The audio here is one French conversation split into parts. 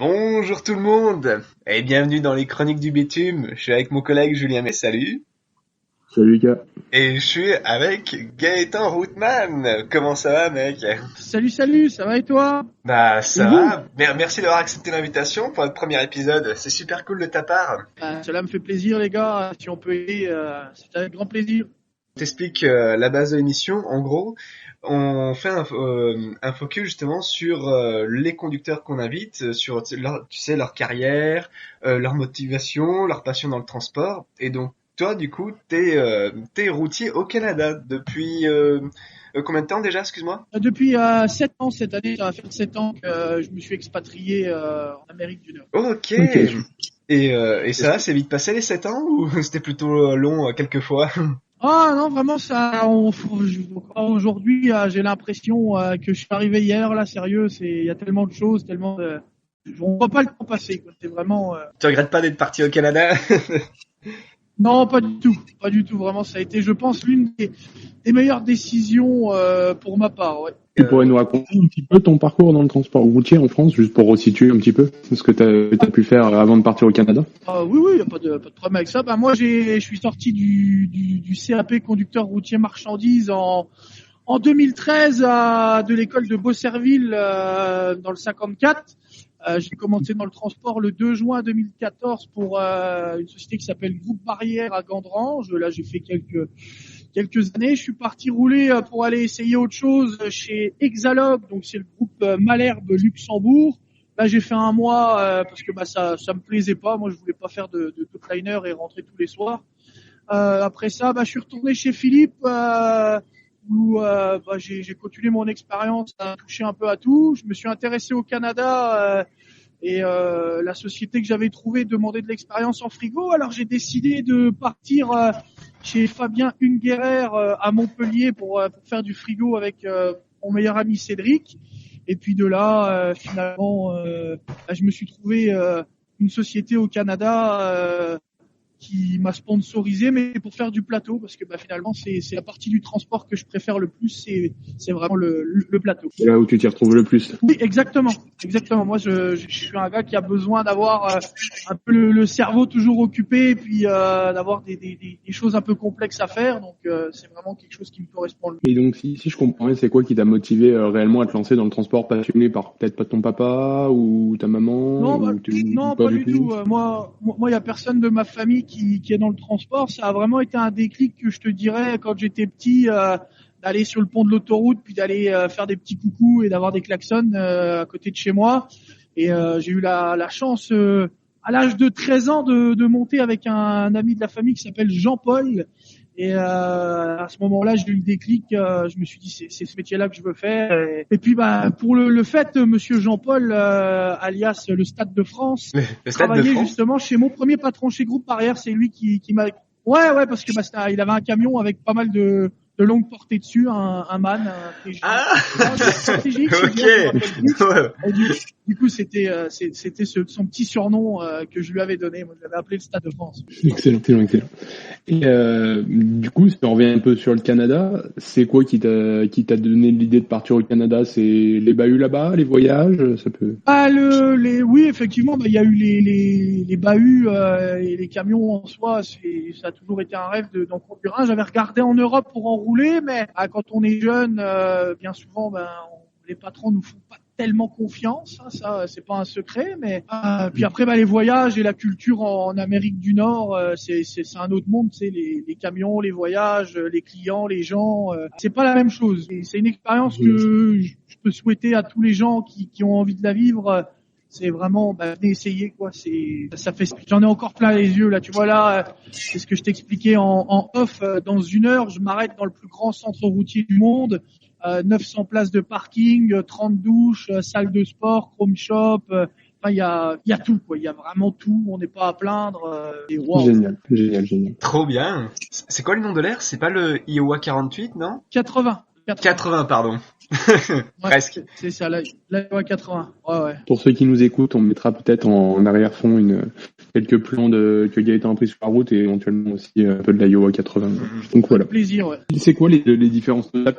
Bonjour tout le monde et bienvenue dans les Chroniques du Bitume. Je suis avec mon collègue Julien May, salut. Salut Lucas. Et je suis avec Gaëtan Routman. Comment ça va mec? Salut, ça va et toi? Bah Et ça vous? va. Merci d'avoir accepté l'invitation pour notre premier épisode. C'est super cool de ta part. Cela me fait plaisir les gars, si on peut aider, c'est avec grand plaisir. Je t'explique la base de l'émission. En gros, on fait un focus justement sur les conducteurs qu'on invite, sur leur carrière, leur motivation, leur passion dans le transport. Et donc toi, du coup, t'es routier au Canada depuis combien de temps déjà, excuse-moi? Depuis 7 ans cette année, ça va faire 7 ans que je me suis expatrié en Amérique du Nord. Ok. Ok. Et ça, c'est vite passé les 7 ans ou c'était plutôt long quelques fois? Ah non, vraiment aujourd'hui, j'ai l'impression que je suis arrivé hier, là, sérieux, il y a tellement de choses, on voit pas le temps passer, quoi. C'est vraiment. Tu regrettes pas d'être parti au Canada? Non, pas du tout. Vraiment, ça a été, je pense, l'une des meilleures décisions pour ma part. Ouais. Tu pourrais nous raconter un petit peu ton parcours dans le transport routier en France, juste pour resituer un petit peu ce que tu as pu faire avant de partir au Canada? Oui, y a pas de problème avec ça. Moi, je suis sorti du CAP conducteur routier marchandises en 2013 de l'école de Beaucerville dans le 54. J'ai commencé dans le transport le 2 juin 2014 pour une société qui s'appelle Groupe Barrière à Gandrange. Là, j'ai fait quelques années. Je suis parti rouler pour aller essayer autre chose chez Exalog, donc c'est le groupe Malherbe Luxembourg. Là, j'ai fait un mois parce que ça me plaisait pas. Moi, je voulais pas faire de topliner et rentrer tous les soirs. Après ça, je suis retourné chez Philippe où j'ai continué mon expérience à toucher un peu à tout. Je me suis intéressé au Canada et la société que j'avais trouvée demandait de l'expérience en frigo. Alors j'ai décidé de partir chez Fabien Ungerer à Montpellier pour faire du frigo avec mon meilleur ami Cédric. Et puis de là, finalement, je me suis trouvé une société au Canada qui m'a sponsorisé, mais pour faire du plateau, parce que finalement c'est la partie du transport que je préfère le plus, c'est vraiment le plateau. C'est là où tu t'y retrouves le plus. Oui, exactement. Moi, je suis un gars qui a besoin d'avoir un peu le cerveau toujours occupé, et puis d'avoir des choses un peu complexes à faire. Donc c'est vraiment quelque chose qui me correspond. Et donc, si je comprends bien, c'est quoi qui t'a motivé réellement à te lancer dans le transport, passionné par peut-être pas ton papa ou ta maman? Non, pas du tout. Moi, il y a personne de ma famille qui est dans le transport. Ça a vraiment été un déclic que je te dirais quand j'étais petit, d'aller sur le pont de l'autoroute, puis d'aller faire des petits coucous et d'avoir des klaxons à côté de chez moi. Et j'ai eu la chance à l'âge de 13 ans de monter avec un ami de la famille qui s'appelle Jean-Paul. Et à ce moment-là, j'ai eu le déclic. Je me suis dit, c'est ce métier-là que je veux faire. Et puis, pour le fait, Monsieur Jean-Paul, alias le Stade de France, Le Stade de travaillait France? justement chez mon premier patron chez Groupe Barrière. C'est lui qui m'a. Ouais, parce que il avait un camion avec pas mal de longue portée dessus, un man, un TJ. Ah! Stratégique, c'est Ok. bien, je me rappelle plus. Ouais. Et du coup, c'était son petit surnom que je lui avais donné. Moi, je l'avais appelé le Stade de France. Excellent. Et du coup, si on revient un peu sur le Canada, c'est quoi qui t'a donné l'idée de partir au Canada? C'est les bahuts là-bas, les voyages, ça peut... Oui, effectivement, il y a eu les bahuts et les camions en soi. Ça a toujours été un rêve d'en conduire un. J'avais regardé en Europe pour en rouler, mais quand on est jeune, bien souvent, les patrons nous font pas tellement confiance, hein, ça c'est pas un secret, mais puis après les voyages et la culture en Amérique du Nord, c'est un autre monde, tu sais, les camions, les voyages, les clients, les gens, c'est pas la même chose. Et c'est une expérience que je peux souhaiter à tous les gens qui ont envie de la vivre. C'est vraiment venez essayer quoi. Ça fait. J'en ai encore plein les yeux là. Tu vois là, c'est ce que je t'expliquais en off. Dans 1 heure, je m'arrête dans le plus grand centre routier du monde. 900 places de parking, 30 douches, salle de sport, chrome shop. Il y a tout quoi. Il y a vraiment tout. On n'est pas à plaindre. Et wow. Génial. Trop bien. C'est quoi le nom de l'air? C'est pas le Iowa 48, non? 80. 80, pardon. Presque. C'est ça, la loi 80. Ouais. Pour ceux qui nous écoutent, on mettra peut-être en arrière-fond quelques plans que Gaëtan a pris sur la route et éventuellement aussi un peu de la Iowa 80. Donc voilà. Plaisir, ouais. C'est quoi les différences notables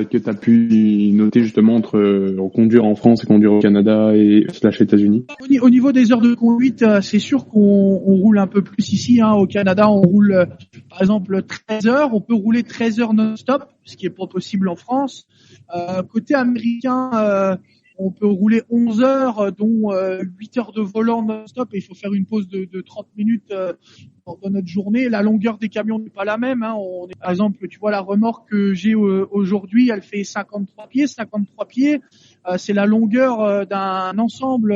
que t'as pu noter justement entre conduire en France et conduire au Canada et / États-Unis? Au niveau des heures de conduite, c'est sûr qu'on roule un peu plus ici. Au Canada, on roule par exemple 13 heures. On peut rouler 13 heures non-stop, ce qui est pas possible en France. Côté américain, on peut rouler 11 heures, dont 8 heures de volant non-stop, et il faut faire une pause de 30 minutes dans notre journée. La longueur des camions n'est pas la même. Par exemple, tu vois la remorque que j'ai aujourd'hui, elle fait 53 pieds. 53 pieds, c'est la longueur d'un ensemble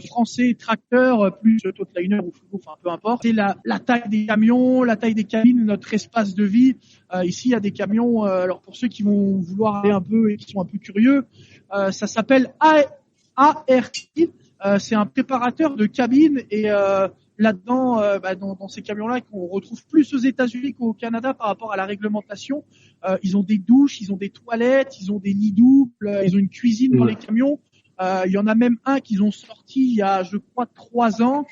français tracteur plus totliner ou Fugo, enfin peu importe. C'est la taille des camions, la taille des cabines, notre espace de vie. Ici, il y a des camions. Alors pour ceux qui vont vouloir aller un peu et qui sont un peu curieux, ça s'appelle ART. C'est un préparateur de cabine et là-dedans, dans ces camions-là qu'on retrouve plus aux États-Unis qu'au Canada par rapport à la réglementation, ils ont des douches, ils ont des toilettes, ils ont des lits doubles, ils ont une cuisine dans les camions. Il y en a même un qu'ils ont sorti il y a, je crois, 3 ans.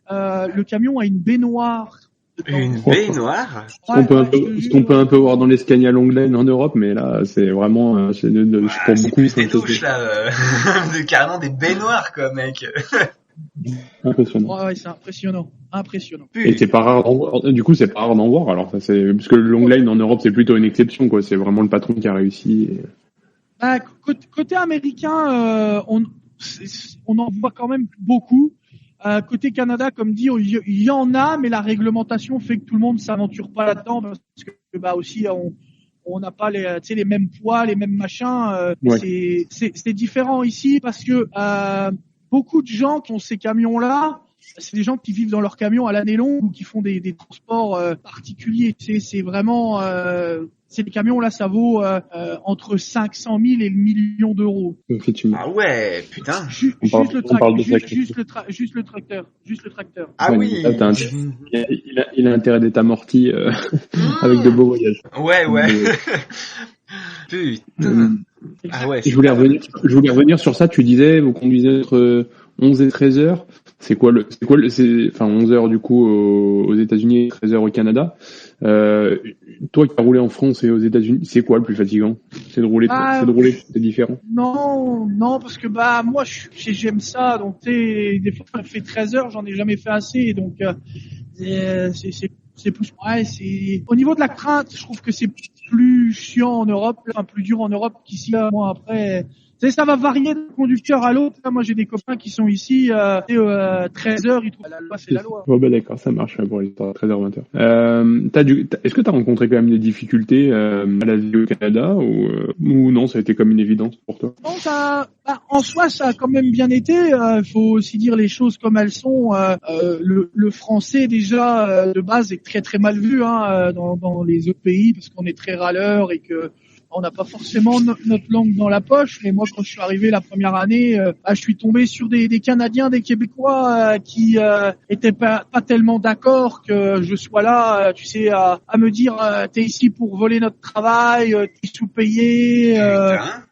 Le camion a une baignoire. Une baignoire? Ce qu'on peut un peu voir dans les Scania Longline en Europe, mais là, c'est vraiment, c'est pour c'est beaucoup. Plus des douches, là, carrément des baignoires, quoi, mec. Impressionnant. Ouais, c'est impressionnant. Et c'est pas rare, du coup, c'est pas rare d'en voir, alors, parce que le Longline en Europe, c'est plutôt une exception, quoi. C'est vraiment le patron qui a réussi. Côté américain, on en voit quand même beaucoup. Côté Canada, comme dit, il y en a, mais la réglementation fait que tout le monde s'aventure pas là-dedans parce que aussi on n'a pas les mêmes poids, les mêmes machins. Ouais. C'est différent ici parce que beaucoup de gens qui ont ces camions-là, c'est des gens qui vivent dans leur camion à l'année longue ou qui font des transports particuliers. C'est vraiment ces camions là, ça vaut entre 500 000 et le million d'euros. Effectivement. Ah ouais, putain. Juste le tracteur. Ah oui. Là, il a intérêt d'être amorti avec de beaux voyages. Ouais. Putain. Ah ouais. Je voulais revenir sur ça. Tu disais, vous conduisez entre 11 et 13 heures. C'est 11 heures du coup aux États-Unis et 13 heures au Canada. Toi qui as roulé en France et aux États-Unis, c'est quoi le plus fatigant? C'est de rouler, c'est différent? Non, parce que moi j'aime ça. Donc des fois on fait 13 heures, j'en ai jamais fait assez. Donc c'est plus au niveau de la crainte, je trouve que c'est plus chiant en Europe, plus dur en Europe qu'ici. Moi après, ça va varier d'un conducteur à l'autre. Moi j'ai des copains qui sont ici 13 heures, ils trouvent la loi c'est la loi. Oh d'accord, ça marche pour les 13h 20h. Est-ce que tu as rencontré quand même des difficultés à la vie au Canada ou non, ça a été comme une évidence pour toi? Non, en soi ça a quand même bien été. Faut aussi dire les choses comme elles sont. Le français déjà de base est très très mal vu dans les autres pays parce qu'on est très râleur et que on n'a pas forcément notre langue dans la poche. Mais moi, quand je suis arrivé la première année, je suis tombé sur des Canadiens, des Québécois qui étaient pas tellement d'accord que je sois là, à me dire t'es ici pour voler notre travail, t'es sous-payé,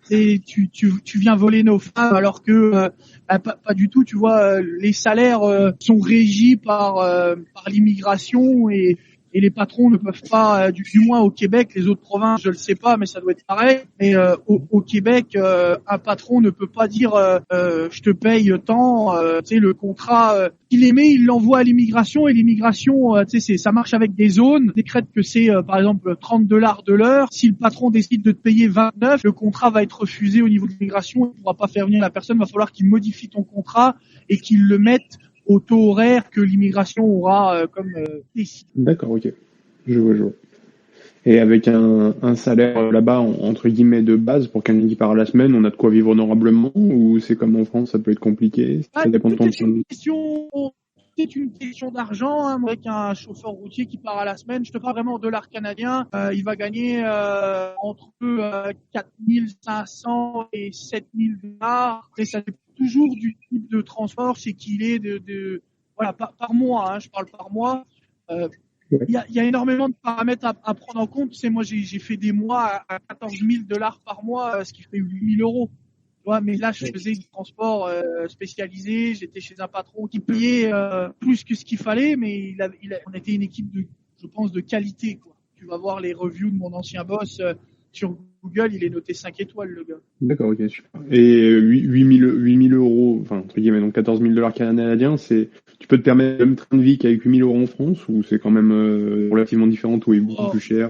tu viens voler nos femmes, alors que pas du tout. Tu vois, les salaires sont régis par l'immigration et les patrons ne peuvent pas, du moins au Québec, les autres provinces, je le sais pas, mais ça doit être pareil. Mais au Québec, un patron ne peut pas dire je te paye tant. Le contrat, il émet, il l'envoie à l'immigration et l'immigration, ça marche avec des zones. Décrète que c'est par exemple $30 de l'heure. Si le patron décide de te payer 29, le contrat va être refusé au niveau de l'immigration. Il ne pourra pas faire venir la personne. Il va falloir qu'il modifie ton contrat et qu'il le mette au taux horaire que l'immigration aura comme décidé. D'accord, ok. Je vois. Et avec un salaire là-bas, entre guillemets, de base, pour quelqu'un qui part à la semaine, on a de quoi vivre honorablement, ou c'est comme en France, ça peut être compliqué? Ça dépend de ton C'est une question d'argent, avec un chauffeur routier qui part à la semaine. Je te parle vraiment en dollars canadiens. Il va gagner entre 4500 et 7000 dollars. Et ça dépend toujours du type de transport, c'est qu'il est par mois. Je parle par mois. il y a énormément de paramètres à prendre en compte. Tu sais, moi, j'ai fait des mois à 14 000 $ par mois, ce qui fait 8 000 euros. Tu vois, mais là, je faisais du transport spécialisé. J'étais chez un patron qui payait plus que ce qu'il fallait, mais on était une équipe je pense, de qualité, quoi. Tu vas voir les reviews de mon ancien boss sur Google, il est noté 5 étoiles, le gars. D'accord, ok, super. Et 8 000 euros, enfin, entre guillemets, donc 14 000 $ canadiens, tu peux te permettre le même train de vie qu'avec 8 000 € en France, ou c'est quand même relativement différent, ou est beaucoup plus cher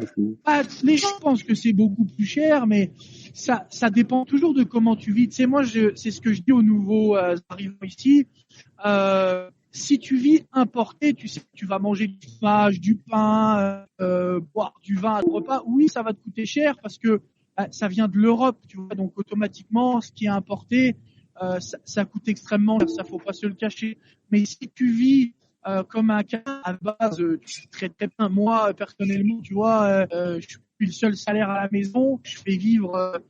Les gens pensent que c'est beaucoup plus cher, mais ça dépend toujours de comment tu vis. Tu sais, moi, c'est ce que je dis aux nouveaux arrivants ici. Si tu vis importé, tu sais que tu vas manger du fromage, du pain, boire du vin à ton repas. Oui, ça va te coûter cher parce que ça vient de l'Europe, tu vois. Donc automatiquement, ce qui est importé, ça coûte extrêmement cher. Ça, faut pas se le cacher. Mais si tu vis comme un cas à base, tu vis très très bien. Moi, personnellement, tu vois, je suis le seul salaire à la maison. Je fais vivre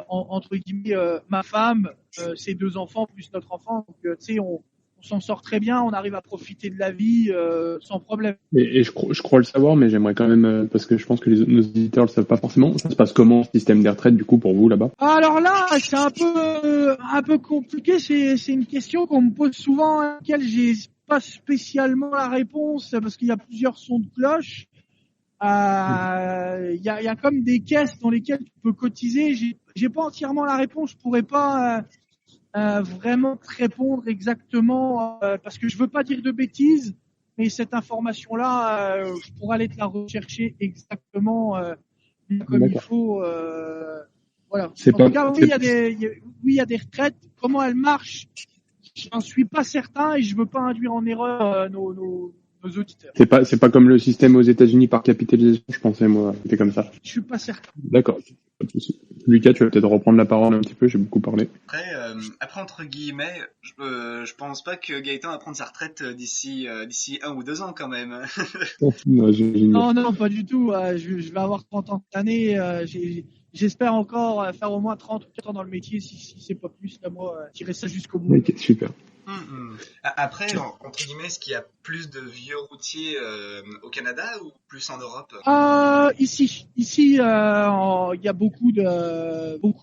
entre guillemets ma femme, ses 2 enfants plus notre enfant. Donc tu sais, on s'en sort très bien, on arrive à profiter de la vie sans problème. Et je crois le savoir, mais j'aimerais quand même, parce que je pense que nos auditeurs le savent pas forcément, ça se passe comment, ce système des retraites, du coup, pour vous, là-bas? Alors là, c'est un peu compliqué, c'est une question qu'on me pose souvent, à laquelle j'ai pas spécialement la réponse, parce qu'il y a plusieurs sons de cloche. Il y a comme des caisses dans lesquelles tu peux cotiser, j'ai pas entièrement la réponse, je pourrais pas vraiment te répondre exactement parce que je veux pas dire de bêtises, mais cette information-là, je pourrais aller te la rechercher exactement comme il faut. Voilà. En tout cas, oui, il y a des retraites. Comment elles marchent, j'en suis pas certain et je veux pas induire en erreur nos auditeurs. C'est pas comme le système aux États-Unis par capitalisation, je pensais, moi, c'était comme ça. Je suis pas certain. D'accord. Pas de souci. Lucas, tu vas peut-être reprendre la parole un petit peu, j'ai beaucoup parlé. Après entre guillemets, je pense pas que Gaëtan va prendre sa retraite d'ici 1 ou 2 ans quand même. Non, pas du tout. Je vais avoir 30 ans cette année. J'espère encore faire au moins 30 ou 4 ans dans le métier, si c'est pas plus. Là, moi, tirer ça jusqu'au bout. Ok, super. Après, entre guillemets, est-ce qu'il y a plus de vieux routiers au Canada ou plus en Europe? Ici, il y a beaucoup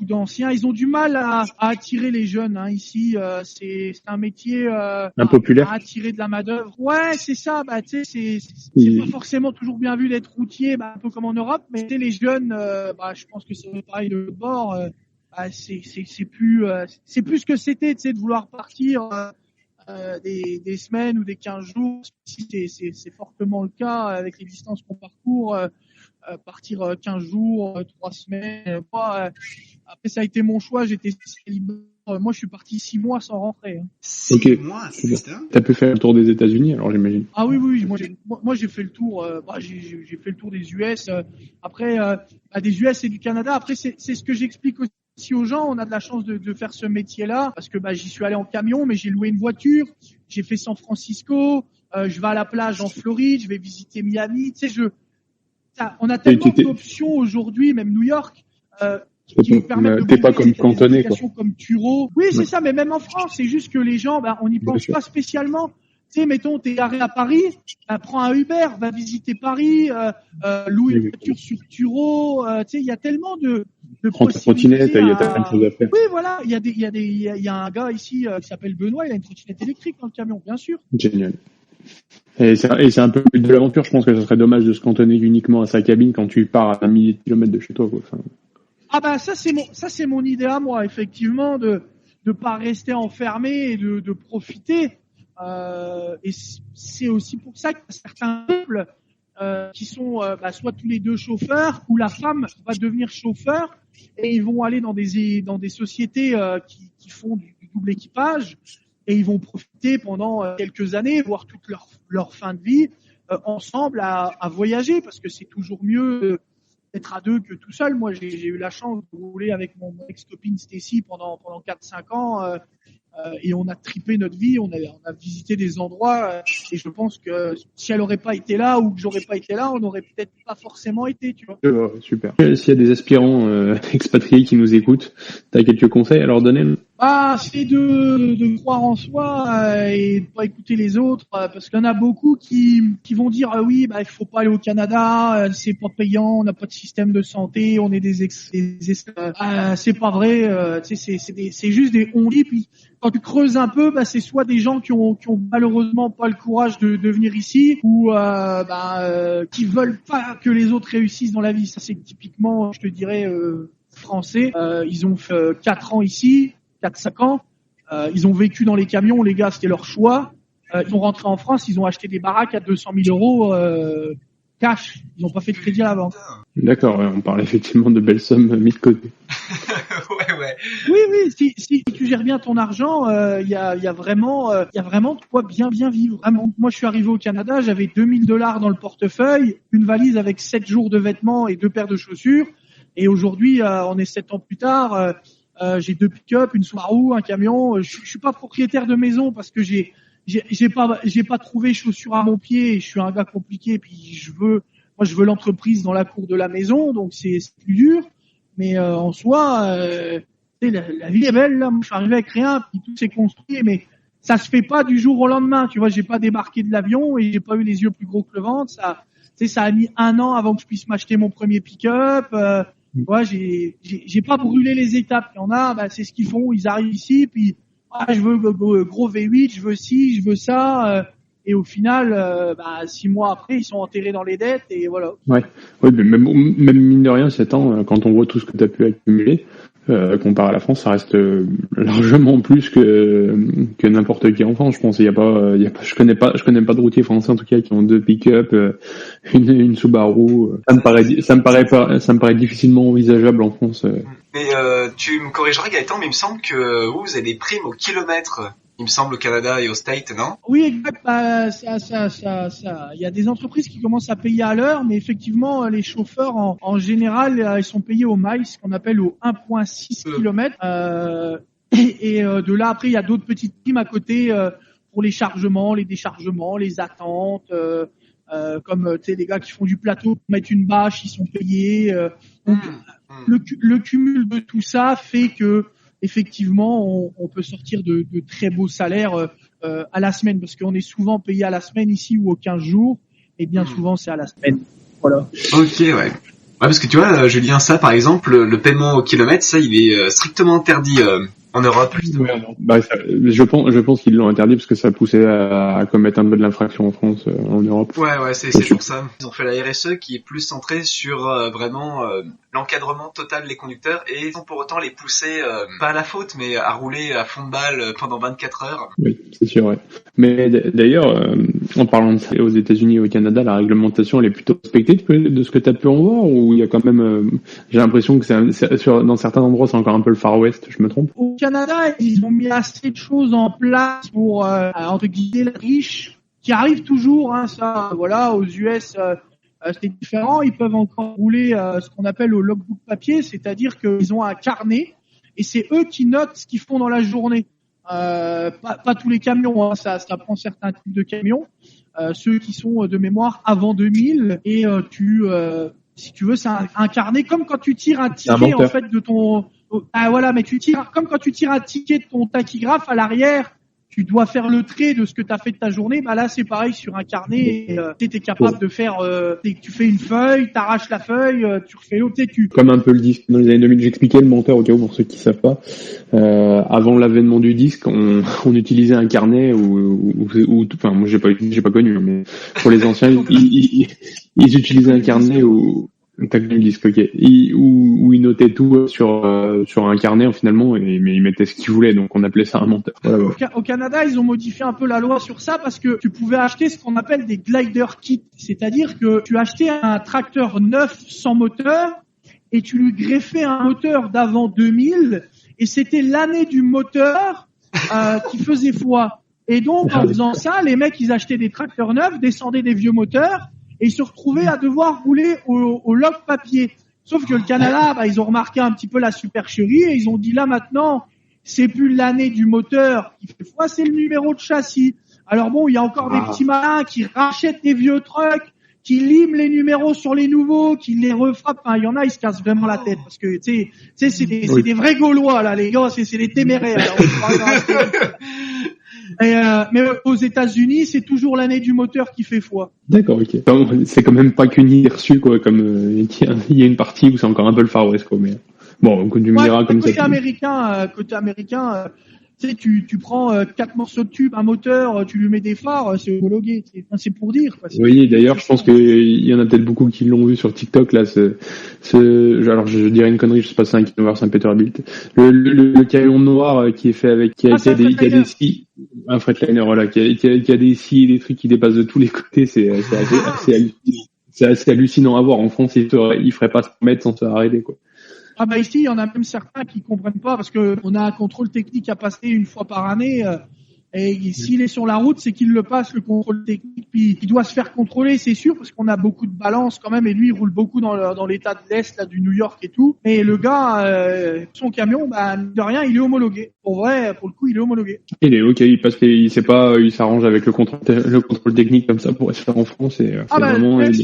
d'anciens. Ils ont du mal à attirer les jeunes. Hein. Ici, c'est un métier impopulaire. À attirer de la main d'œuvre. Ouais, c'est ça. Bah, tu sais, c'est pas forcément toujours bien vu d'être routier, un peu comme en Europe. Mais tu sais, les jeunes, je pense que c'est pareil de l'autre bord. C'est plus ce que c'était, tu sais, de vouloir partir des semaines ou des 15 jours. C'est fortement le cas avec les distances qu'on parcourt. Partir 15 jours, 3 semaines. Après, ça a été mon choix. J'étais célibataire. Moi, je suis parti 6 mois sans rentrer. Hein. 6 mois, c'est ça. T'as pu faire le tour des États-Unis, alors j'imagine. Ah oui. Moi, j'ai fait le tour. J'ai fait le tour des US. Après, des US et du Canada. Après, c'est ce que j'explique aussi aux gens. On a de la chance de faire ce métier-là parce que j'y suis allé en camion, mais j'ai loué une voiture. J'ai fait San Francisco. Je vais à la plage en Floride. Je vais visiter Miami. Tu sais, on a tellement d'options aujourd'hui, même New York. Qui nous permettent de t'es pas comme cantonné, quoi. Comme Turo. Oui, c'est ça, mais même en France, c'est juste que les gens, on n'y pense pas spécialement. Tu sais, mettons, t'es garé à Paris, prends un Uber, va visiter Paris, loue une voiture sur Turo. Tu sais, il y a tellement de possibilités. Il y a tellement de choses à faire. Oui, voilà, il y a un gars ici qui s'appelle Benoît, il a une trottinette électrique dans le camion, bien sûr. Génial. Et c'est un peu de l'aventure. Je pense que ce serait dommage de se cantonner uniquement à sa cabine quand tu pars à 1 millier de kilomètres de chez toi, quoi. Enfin... ça c'est mon idée à moi, effectivement, de pas rester enfermé et de profiter. Et c'est aussi pour ça qu'il y a certains couples qui sont soit tous les deux chauffeurs ou la femme va devenir chauffeur et ils vont aller dans des sociétés qui font du double équipage et ils vont profiter pendant quelques années, voire toute leur fin de vie ensemble à voyager parce que c'est toujours mieux d'être à deux que tout seul. Moi, j'ai eu la chance de rouler avec mon ex-copine Stacy pendant 4-5 ans et on a trippé notre vie, on a visité des endroits et je pense que si elle aurait pas été là ou que j'aurais pas été là, on n'aurait peut-être pas forcément été, tu vois. Super. S'il y a des aspirants expatriés qui nous écoutent, t'as quelques conseils à leur donner? C'est de croire en soi et de pas écouter les autres, parce qu'il y en a beaucoup qui vont dire oui, il faut pas aller au Canada, c'est pas payant, on n'a pas de système de santé, on est des c'est pas vrai, c'est juste des on-dit. Puis quand tu creuses un peu, c'est soit des gens qui ont malheureusement pas le courage de venir ici, ou qui veulent pas que les autres réussissent dans la vie. Ça, c'est typiquement, je te dirais, français. Ils ont fait 4 ans ici. 4-5 ans, ils ont vécu dans les camions, les gars, c'était leur choix. Ils sont rentrés en France, ils ont acheté des baraques à 200 000 euros cash. Ils n'ont pas fait de crédit à la banque. D'accord, on parle effectivement de belles sommes mises de côté. Ouais. Oui, si tu gères bien ton argent, il y a vraiment de quoi bien vivre. Vraiment. Moi, je suis arrivé au Canada, j'avais $2000 dans le portefeuille, une valise avec 7 jours de vêtements et 2 paires de chaussures. Et aujourd'hui, on est 7 ans plus tard. J'ai 2 pick-up, une Subaru, un camion. Je suis pas propriétaire de maison parce que j'ai pas trouvé chaussures à mon pied. Je suis un gars compliqué. Puis je veux l'entreprise dans la cour de la maison, donc c'est plus dur. Mais en soi, la vie est belle. Là, moi, je suis arrivé avec rien, puis tout s'est construit. Mais ça se fait pas du jour au lendemain. Tu vois, j'ai pas débarqué de l'avion et j'ai pas eu les yeux plus gros que le ventre. Ça a mis 1 an avant que je puisse m'acheter mon premier pick-up. Ouais, j'ai pas brûlé les étapes. Il y en a, c'est ce qu'ils font. Ils arrivent ici, puis je veux gros V8, je veux ci, je veux ça, et au final, 6 mois après, ils sont enterrés dans les dettes, et voilà. Ouais, mais même mine de rien, 7 ans, quand on voit tout ce que tu as pu accumuler, comparé à la France, ça reste largement plus que n'importe qui en France. Je pense, je connais pas de routiers français en tout cas qui ont 2 pick-up, une Subaru. Ça me paraît difficilement envisageable en France. Mais tu me corrigeras, Gaëtan, mais il me semble que vous avez des primes au kilomètre. Il me semble au Canada et au States, non? Oui, exact. Il y a des entreprises qui commencent à payer à l'heure, mais effectivement, les chauffeurs, en général, ils sont payés au miles, ce qu'on appelle au 1,6 km. Et de là, après, il y a d'autres petites primes à côté pour les chargements, les déchargements, les attentes. Comme tu sais, les gars qui font du plateau, mettre une bâche, ils sont payés. Donc, le cumul de tout ça fait que effectivement, on peut sortir de très beaux salaires à la semaine, parce qu'on est souvent payé à la semaine ici ou aux 15 jours, et bien souvent c'est à la semaine. Voilà. Ok, ouais. Ouais, parce que tu vois, Julien, ça par exemple, le paiement au kilomètre, ça il est strictement interdit en Europe. Ouais, je pense qu'ils l'ont interdit parce que ça poussait à commettre un peu de l'infraction en France, en Europe. Ouais, c'est pour ça. Ils ont fait la RSE qui est plus centrée sur vraiment l'encadrement total des conducteurs et sans pour autant les pousser, pas à la faute, mais à rouler à fond de balle pendant 24 heures. Oui, c'est sûr, ouais. Mais d'ailleurs, en parlant de ça, aux États-Unis et au Canada, la réglementation elle est plutôt respectée de ce que tu as pu en voir, ou il y a quand même, j'ai l'impression que dans certains endroits c'est encore un peu le Far West, je me trompe? Au Canada, ils ont mis assez de choses en place pour entre guillemets les riches, qui arrivent toujours, ça, voilà. Aux US, c'est différent. Ils peuvent encore rouler ce qu'on appelle au logbook papier, c'est-à-dire qu'ils ont un carnet et c'est eux qui notent ce qu'ils font dans la journée. Pas tous les camions, ça prend certains types de camions, ceux qui sont de mémoire avant 2000, et si tu veux, c'est un carnet comme quand tu tires un ticket en fait de ton mais tu tires comme quand tu tires un ticket de ton tachygraphe à l'arrière. Tu dois faire le trait de ce que tu as fait de ta journée. Là, c'est pareil sur un carnet. Tu es capable de faire. Tu fais une feuille, t'arraches la feuille, tu refais l'autre. Comme un peu le disque dans les années 2000. J'expliquais le monteur au cas où pour ceux qui savent pas. Avant l'avènement du disque, on utilisait un carnet enfin moi j'ai pas connu, mais pour les anciens, ils utilisaient un carnet T'as connu le disque, ok. Où il notait tout sur un carnet finalement, mais il mettait ce qu'il voulait, donc on appelait ça un monteur. Voilà. Au Canada, ils ont modifié un peu la loi sur ça parce que tu pouvais acheter ce qu'on appelle des glider kits, c'est-à-dire que tu achetais un tracteur neuf sans moteur et tu lui greffais un moteur d'avant 2000 et c'était l'année du moteur qui faisait foi. Et donc en faisant ça, les mecs ils achetaient des tracteurs neufs, descendaient des vieux moteurs. Et ils se retrouvaient à devoir rouler au log papier. Sauf que le Canada, ils ont remarqué un petit peu la supercherie et ils ont dit là maintenant, c'est plus l'année du moteur qui fait foi, c'est le numéro de châssis. Alors bon, il y a encore des petits malins qui rachètent des vieux trucks, qui liment les numéros sur les nouveaux, qui les refrappent. Enfin, il y en a, ils se cassent vraiment la tête parce que tu sais, c'est des vrais Gaulois là, les gars, c'est des téméraires. Mais aux États-Unis, c'est toujours l'année du moteur qui fait foi. D'accord, ok. C'est quand même pas qu'une idée reçue, quoi. Comme il y a une partie où c'est encore un peu le Far West, quoi. Mais bon, tu me diras comme ça. Côté américain. Tu sais, tu prends 4 morceaux de tube, un moteur, tu lui mets des phares, c'est homologué. C'est pour dire. Quoi. Oui, d'ailleurs, je pense qu'il y en a peut-être beaucoup qui l'ont vu sur TikTok là. Alors, je dirais une connerie, je sais pas, c'est un Kinnover Saint-Peterbilt. Le camion noir qui est fait avec, qui a des scies, un Freightliner, voilà, qui a des scies électriques qui dépassent de tous les côtés. C'est assez hallucinant à voir. En France, il ferait pas 100 mètres sans se faire arrêter, quoi. Ah bah ici, il y en a même certains qui comprennent pas parce que on a un contrôle technique à passer une fois par année. Et s'il est sur la route, c'est qu'il le passe, le contrôle technique, puis il doit se faire contrôler, c'est sûr, parce qu'on a beaucoup de balance quand même, et lui, il roule beaucoup dans l'état de l'Est, là, du New York et tout. Et le gars, son camion, bah, de rien, il est homologué. Pour vrai, pour le coup, il est homologué. Il est ok, il s'arrange avec le contrôle technique comme ça pour se faire en France. Et, vraiment, même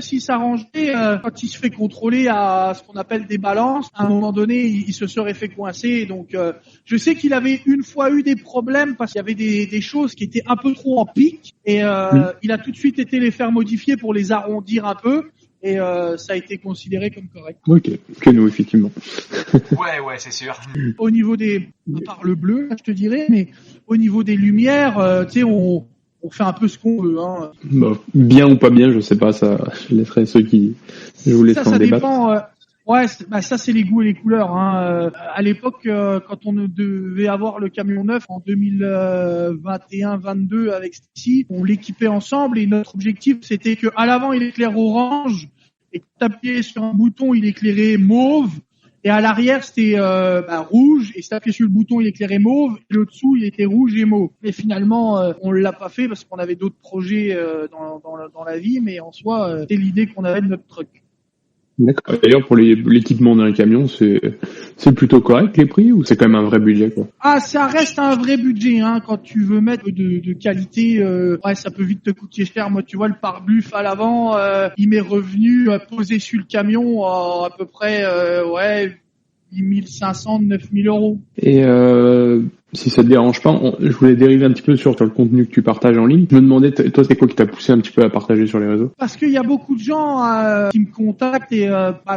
s'il s'arrangeait, quand il se fait contrôler à ce qu'on appelle des balances, à un moment donné, il se serait fait coincer. Donc, je sais qu'il avait une fois eu des problèmes parce qu'il y avait des choses qui étaient un peu trop en pic et il a tout de suite été les faire modifier pour les arrondir un peu et ça a été considéré comme correct. Ok, que nous effectivement. ouais, c'est sûr. Au niveau à part le bleu, je te dirais, mais au niveau des lumières, tu sais, on fait un peu ce qu'on veut. Hein. Bon, bien ou pas bien, je sais pas, ça, je laisserai ceux qui, je vous laisserai en débattre. Ça dépend. Ouais, ça c'est les goûts et les couleurs. Hein. À l'époque, quand on devait avoir le camion neuf en 2021-22 avec Stacy, on l'équipait ensemble et notre objectif c'était que à l'avant il éclaire orange et que t'appuyais sur un bouton il éclairait mauve et à l'arrière c'était rouge et si t'appuyais sur le bouton il éclairait mauve et le dessous il était rouge et mauve. Et finalement on l'a pas fait parce qu'on avait d'autres projets dans la vie, mais en soi c'était l'idée qu'on avait de notre truc. D'accord. D'ailleurs, pour l'équipement d'un camion, c'est plutôt correct les prix ou c'est quand même un vrai budget, quoi? Ah, ça reste un vrai budget, hein. Quand tu veux mettre de qualité, ouais, ça peut vite te coûter cher. Moi, tu vois, le pare-buff à l'avant, il m'est revenu posé sur le camion à peu près, 8 500, 9 000 euros. Et si ça te dérange pas, je voulais dériver un petit peu sur le contenu que tu partages en ligne. Je me demandais, toi, c'est quoi qui t'a poussé un petit peu à partager sur les réseaux? Parce qu'il y a beaucoup de gens qui me contactent et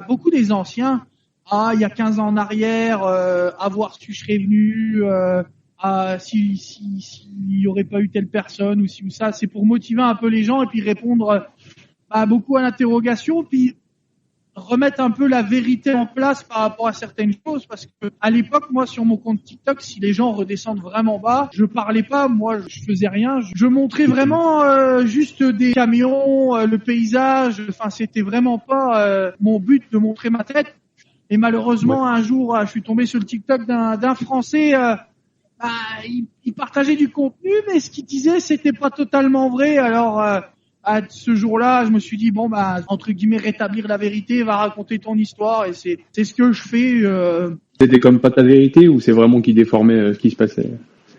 beaucoup des anciens. Ah, il y a 15 ans en arrière, à voir si je serais venu, s'il y aurait pas eu telle personne ou si ou ça. C'est pour motiver un peu les gens et puis répondre beaucoup à l'interrogation, puis remettre un peu la vérité en place par rapport à certaines choses, parce que à l'époque, moi, sur mon compte TikTok, si les gens redescendent vraiment bas, je parlais pas, moi, je faisais rien, je montrais vraiment juste des camions, le paysage, enfin, c'était vraiment pas mon but de montrer ma tête. Et malheureusement, un jour, je suis tombé sur le TikTok d'un Français, il partageait du contenu, mais ce qu'il disait, c'était pas totalement vrai, alors à ce jour-là, je me suis dit entre guillemets rétablir la vérité, va raconter ton histoire et c'est ce que je fais. C'était comme pas ta vérité ou c'est vraiment qui déformait ce qui se passait?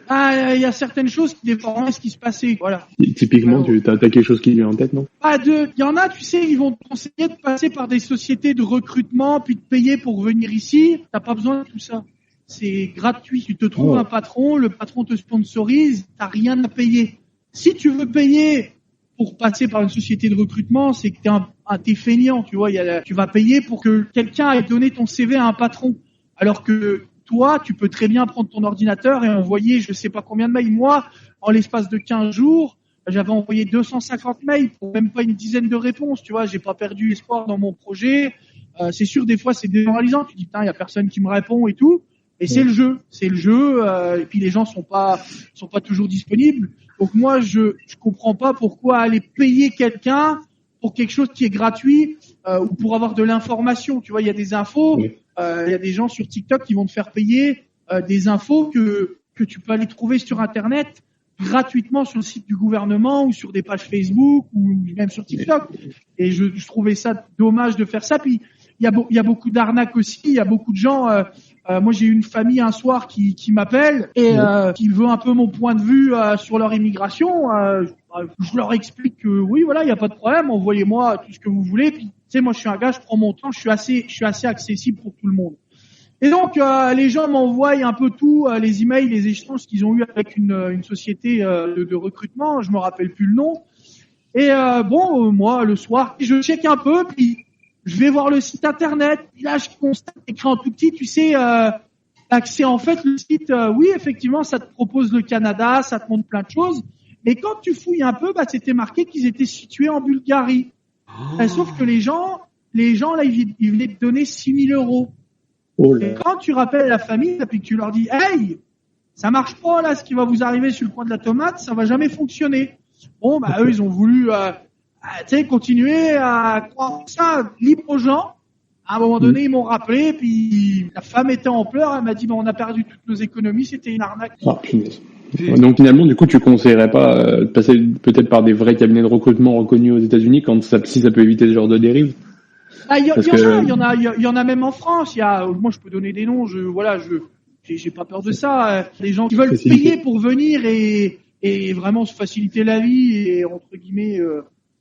Il y a certaines choses qui déformaient ce qui se passait, voilà. Et typiquement, t'as quelque chose qui vient en tête, non? Il y en a, tu sais, ils vont te conseiller de passer par des sociétés de recrutement puis de payer pour venir ici. T'as pas besoin de tout ça. C'est gratuit. Tu te trouves un patron, le patron te sponsorise, t'as rien à payer. Si tu veux payer pour passer par une société de recrutement, c'est que t'es feignant, tu vois. Tu vas payer pour que quelqu'un ait donné ton CV à un patron. Alors que toi, tu peux très bien prendre ton ordinateur et envoyer je sais pas combien de mails. Moi, en l'espace de 15 jours, j'avais envoyé 250 mails pour même pas une dizaine de réponses, tu vois. J'ai pas perdu espoir dans mon projet. C'est sûr, des fois, c'est démoralisant. Tu dis, putain, il y a personne qui me répond et tout. Et c'est le jeu. Et puis les gens sont pas toujours disponibles. Donc moi, je comprends pas pourquoi aller payer quelqu'un pour quelque chose qui est gratuit ou pour avoir de l'information. Tu vois, il y a des infos, il y a des gens sur TikTok qui vont te faire payer des infos que tu peux aller trouver sur Internet gratuitement sur le site du gouvernement ou sur des pages Facebook ou même sur TikTok. Et je trouvais ça dommage de faire ça. Puis il y a beaucoup d'arnaques aussi. Il y a beaucoup de gens. Moi, j'ai eu une famille un soir qui m'appelle et qui veut un peu mon point de vue sur leur immigration. Je leur explique que oui, voilà, il y a pas de problème, envoyez-moi tout ce que vous voulez. Puis, tu sais, moi, je suis un gars, je prends mon temps, je suis assez accessible pour tout le monde. Et donc, les gens m'envoient un peu tout, les emails, les échanges qu'ils ont eu avec une société de recrutement, je me rappelle plus le nom. Et moi, le soir, je check un peu, puis je vais voir le site internet. Puis là, je constate écrit en tout petit, tu sais, que c'est en fait le site. Oui, effectivement, ça te propose le Canada, ça te montre plein de choses. Mais quand tu fouilles un peu, c'était marqué qu'ils étaient situés en Bulgarie. Sauf que les gens là, ils venaient te donner 6 000 euros. Et quand tu rappelles la famille, puis que tu leur dis, hey, ça marche pas là, ce qui va vous arriver sur le coin de la tomate, ça va jamais fonctionner. Bon, eux, ils ont voulu, continuer à croire ça, libre aux gens. À un moment donné, ils m'ont rappelé, puis la femme était en pleurs, elle m'a dit, on a perdu toutes nos économies, c'était une arnaque. Donc finalement, du coup, tu conseillerais pas de passer peut-être par des vrais cabinets de recrutement reconnus aux États-Unis si ça peut éviter ce genre de dérive? Il y en a même en France. Moi, je peux donner des noms. J'ai pas peur de ça. Les gens qui veulent payer pour venir et vraiment se faciliter la vie et entre guillemets,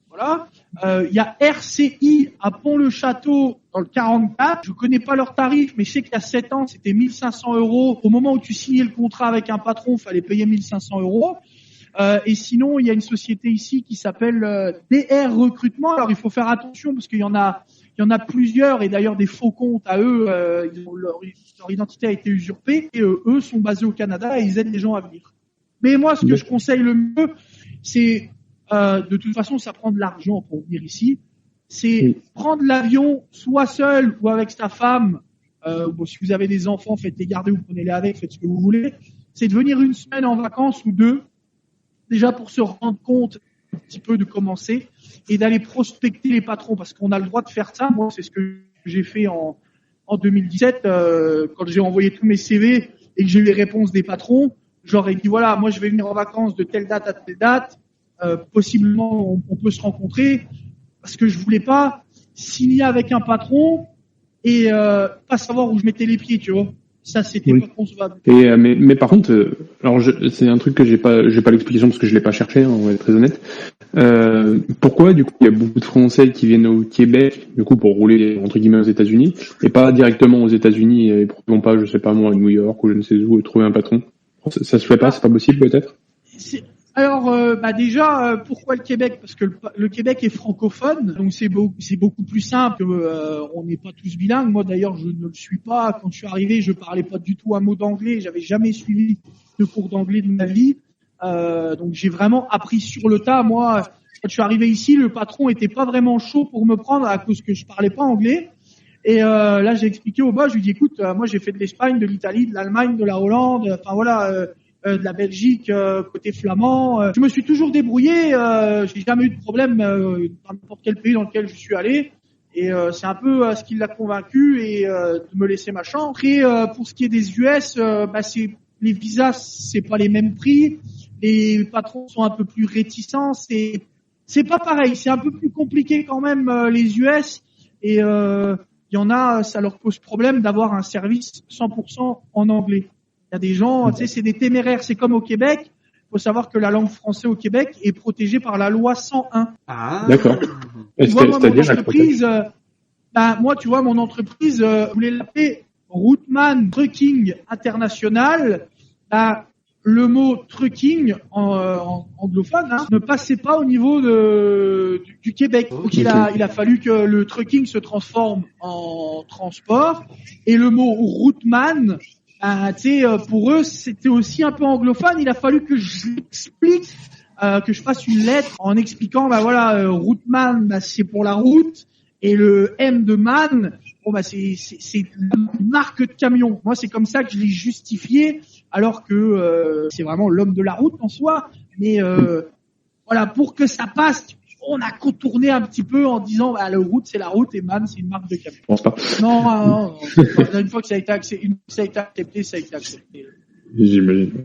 voilà. Il y a RCI à Pont-le-Château dans le 44. Je connais pas leurs tarifs, mais je sais qu'il y a 7 ans, c'était 1 500 euros. Au moment où tu signais le contrat avec un patron, fallait payer 1 500 euros. Et sinon, il y a une société ici qui s'appelle DR Recrutement. Alors, il faut faire attention parce qu'il y en a plusieurs et d'ailleurs des faux comptes à eux. Leur identité a été usurpée et eux sont basés au Canada et ils aident les gens à venir. Mais moi, ce que je conseille le mieux, c'est de toute façon, ça prend de l'argent pour venir ici. C'est prendre l'avion, soit seul ou avec sa femme. Si vous avez des enfants, faites-les garder ou prenez-les avec, faites ce que vous voulez. C'est de venir une semaine en vacances ou 2. Déjà pour se rendre compte un petit peu de commencer et d'aller prospecter les patrons parce qu'on a le droit de faire ça. Moi, c'est ce que j'ai fait en 2017 quand j'ai envoyé tous mes CV et que j'ai eu les réponses des patrons. J'aurais dit voilà, moi je vais venir en vacances de telle date à telle date. Possiblement, on peut se rencontrer parce que je voulais pas signer avec un patron et pas savoir où je mettais les pieds, tu vois. Ça, c'était pas concevable. Et mais par contre, c'est un truc que j'ai pas l'explication parce que je l'ai pas cherché, on va être très honnête. Pourquoi du coup il y a beaucoup de Français qui viennent au Québec du coup pour rouler entre guillemets aux États-Unis et pas directement aux États-Unis et pourquoi pas, je sais pas moi, à New York ou je ne sais où trouver un patron. Ça se fait pas, c'est pas possible peut-être. Alors, déjà, pourquoi le Québec? Parce que le Québec est francophone, donc c'est beaucoup plus simple. On n'est pas tous bilingues. Moi, d'ailleurs, je ne le suis pas. Quand je suis arrivé, je parlais pas du tout un mot d'anglais. J'avais jamais suivi de cours d'anglais de ma vie. Donc, j'ai vraiment appris sur le tas. Moi, quand je suis arrivé ici, le patron était pas vraiment chaud pour me prendre à cause que je parlais pas anglais. Et là, j'ai expliqué au boss. Je lui ai dit, écoute, moi, j'ai fait de l'Espagne, de l'Italie, de l'Allemagne, de la Hollande. Enfin voilà. De la Belgique côté flamand. Je me suis toujours débrouillé, j'ai jamais eu de problème dans n'importe quel pays dans lequel je suis allé. Et c'est un peu ce qui l'a convaincu et de me laisser ma chance. Après, pour ce qui est des US, les visas, c'est pas les mêmes prix. Les patrons sont un peu plus réticents. C'est pas pareil. C'est un peu plus compliqué quand même les US. Et il y en a, ça leur pose problème d'avoir un service 100% en anglais. Il y a des gens, tu sais, c'est des téméraires. C'est comme au Québec. Il faut savoir que la langue française au Québec est protégée par la loi 101. Ah. D'accord. Tu vois, mon entreprise, voulait l'appeler Routman Trucking International. Le mot trucking en anglophone ne passait pas au niveau du Québec. Donc il a fallu que le trucking se transforme en transport et le mot Routman, pour eux c'était aussi un peu anglophone. Il a fallu que je l'explique, que je fasse une lettre en expliquant Routman, c'est pour la route et le M de man, c'est une marque de camion. Moi c'est comme ça que je l'ai justifié. Alors que c'est vraiment l'homme de la route en soi, mais pour que ça passe, on a contourné un petit peu en disant la route c'est la route et man c'est une marque de camion. Je pense pas. Non, une fois que ça a été accepté, ça a été accepté. J'imagine.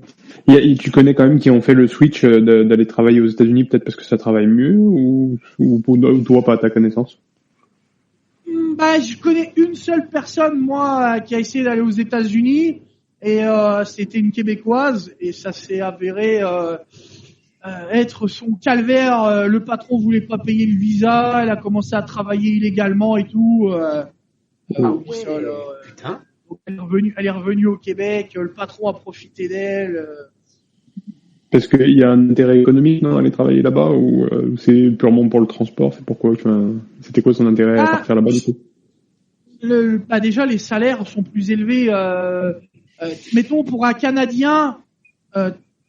Tu connais quand même qui ont fait le switch d'aller travailler aux États-Unis, peut-être parce que ça travaille mieux ou toi pas à ta connaissance? Je connais une seule personne moi qui a essayé d'aller aux États-Unis. Et c'était une Québécoise et ça s'est avéré être son calvaire. Le patron voulait pas payer le visa, elle a commencé à travailler illégalement et tout. Oui, ça, là, Putain. elle est revenue au Québec. Le patron a profité d'elle. Parce qu'il y a un intérêt économique, non, à aller travailler là-bas, ou c'est purement pour le transport? C'est pourquoi, c'était quoi son intérêt à partir là-bas, du coup? Déjà, les salaires sont plus élevés. Mettons, pour un Canadien,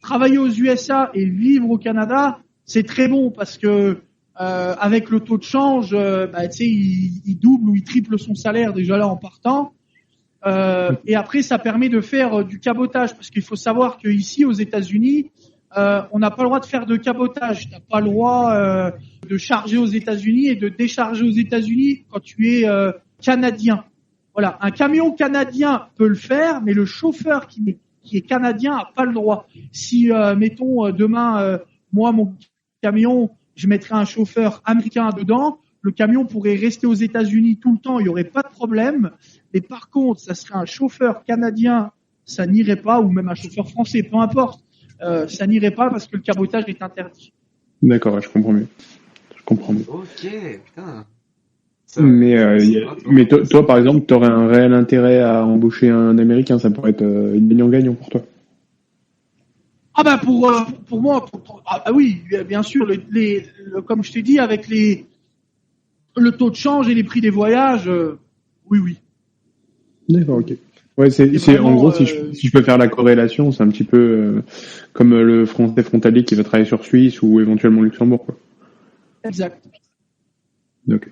travailler aux USA et vivre au Canada, c'est très bon parce que avec le taux de change, tu sais, il double ou il triple son salaire déjà là en partant. Et après, ça permet de faire du cabotage parce qu'il faut savoir qu'ici aux États-Unis, on n'a pas le droit de faire de cabotage. T'as pas le droit de charger aux États-Unis et de décharger aux États-Unis quand tu es canadien. Voilà, un camion canadien peut le faire, mais le chauffeur qui est canadien a pas le droit. Si mettons demain, moi mon camion, je mettrais un chauffeur américain dedans, le camion pourrait rester aux États-Unis tout le temps, il y aurait pas de problème. Mais par contre, ça serait un chauffeur canadien, ça n'irait pas, ou même un chauffeur français, peu importe, ça n'irait pas parce que le cabotage est interdit. D'accord, ouais, je comprends mieux. Ok, putain. Mais toi, par exemple, t'aurais un réel intérêt à embaucher un Américain, ça pourrait être gagnant-gagnant pour toi. Ah bah pour moi, oui, bien sûr, comme je t'ai dit, avec le taux de change et les prix des voyages, oui. D'accord, ok. Ouais, c'est vraiment, en gros, si je peux faire la corrélation, c'est un petit peu comme le français frontalier qui va travailler sur Suisse ou éventuellement Luxembourg, quoi. Exact. Ok.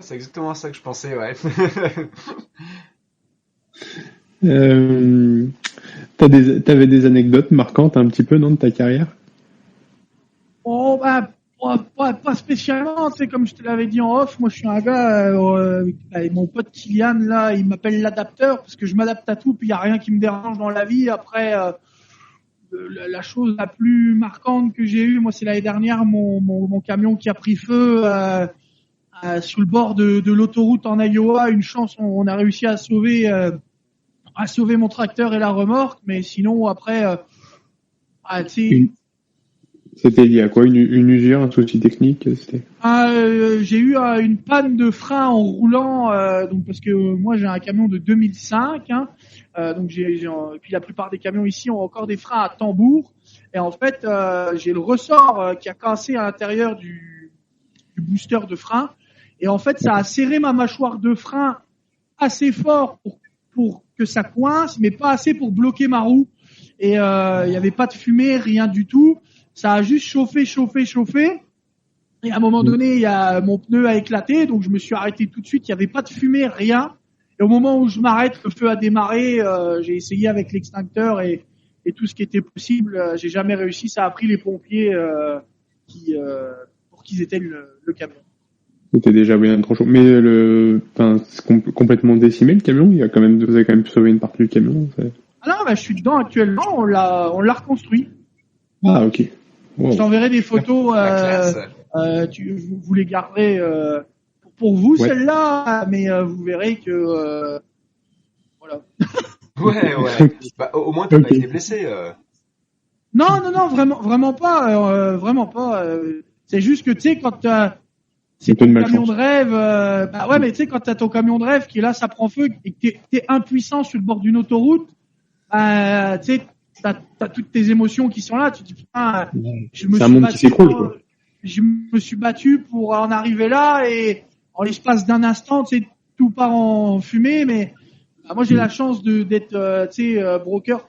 C'est exactement ça que je pensais, ouais. T'avais des anecdotes marquantes un petit peu, non, de ta carrière? Oh, bah, pas spécialement, tu sais, comme je te l'avais dit en off, moi je suis un gars, avec mon pote Kylian, là, il m'appelle l'adapteur, parce que je m'adapte à tout, puis il n'y a rien qui me dérange dans la vie. Après, la chose la plus marquante que j'ai eue, moi, c'est l'année dernière, mon camion qui a pris feu sur le bord de l'autoroute en Iowa. Une chance, on a réussi à sauver mon tracteur et la remorque, mais sinon, après, tu sais... C'était lié à quoi? Une usure, un souci technique? J'ai eu une panne de frein en roulant, donc parce que moi j'ai un camion de 2005, hein, donc puis la plupart des camions ici ont encore des freins à tambour, et en fait j'ai le ressort qui a cassé à l'intérieur du booster de frein, et en fait ça a serré ma mâchoire de frein assez fort pour que ça coince, mais pas assez pour bloquer ma roue, et il y avait pas de fumée, rien du tout. Ça a juste chauffé. Et à un moment donné, mon pneu a éclaté, donc je me suis arrêté tout de suite. Il n'y avait pas de fumée, rien. Et au moment où je m'arrête, le feu a démarré. J'ai essayé avec l'extincteur et tout ce qui était possible. J'ai jamais réussi. Ça a pris les pompiers pour qu'ils éteignent le camion. C'était déjà bien trop chaud. Mais c'est complètement décimé le camion. Vous avez quand même sauvé une partie du camion. Ah non, je suis dedans actuellement. On l'a reconstruit. Ah ok. Wow. Je t'enverrai des photos. Vous les garderez pour vous, ouais. Celle-là, mais vous verrez que voilà. Ouais. Bah, au moins t'as pas été blessé. Non, vraiment pas. C'est juste que tu sais quand c'est ton camion de rêve, mais tu sais quand t'as ton camion de rêve qui là ça prend feu et que t'es impuissant sur le bord d'une autoroute, tu sais. T'as toutes tes émotions qui sont là, tu te dis putain, je me suis battu pour en arriver là et en l'espace d'un instant, tu sais, tout part en fumée, mais moi j'ai la chance d'être broker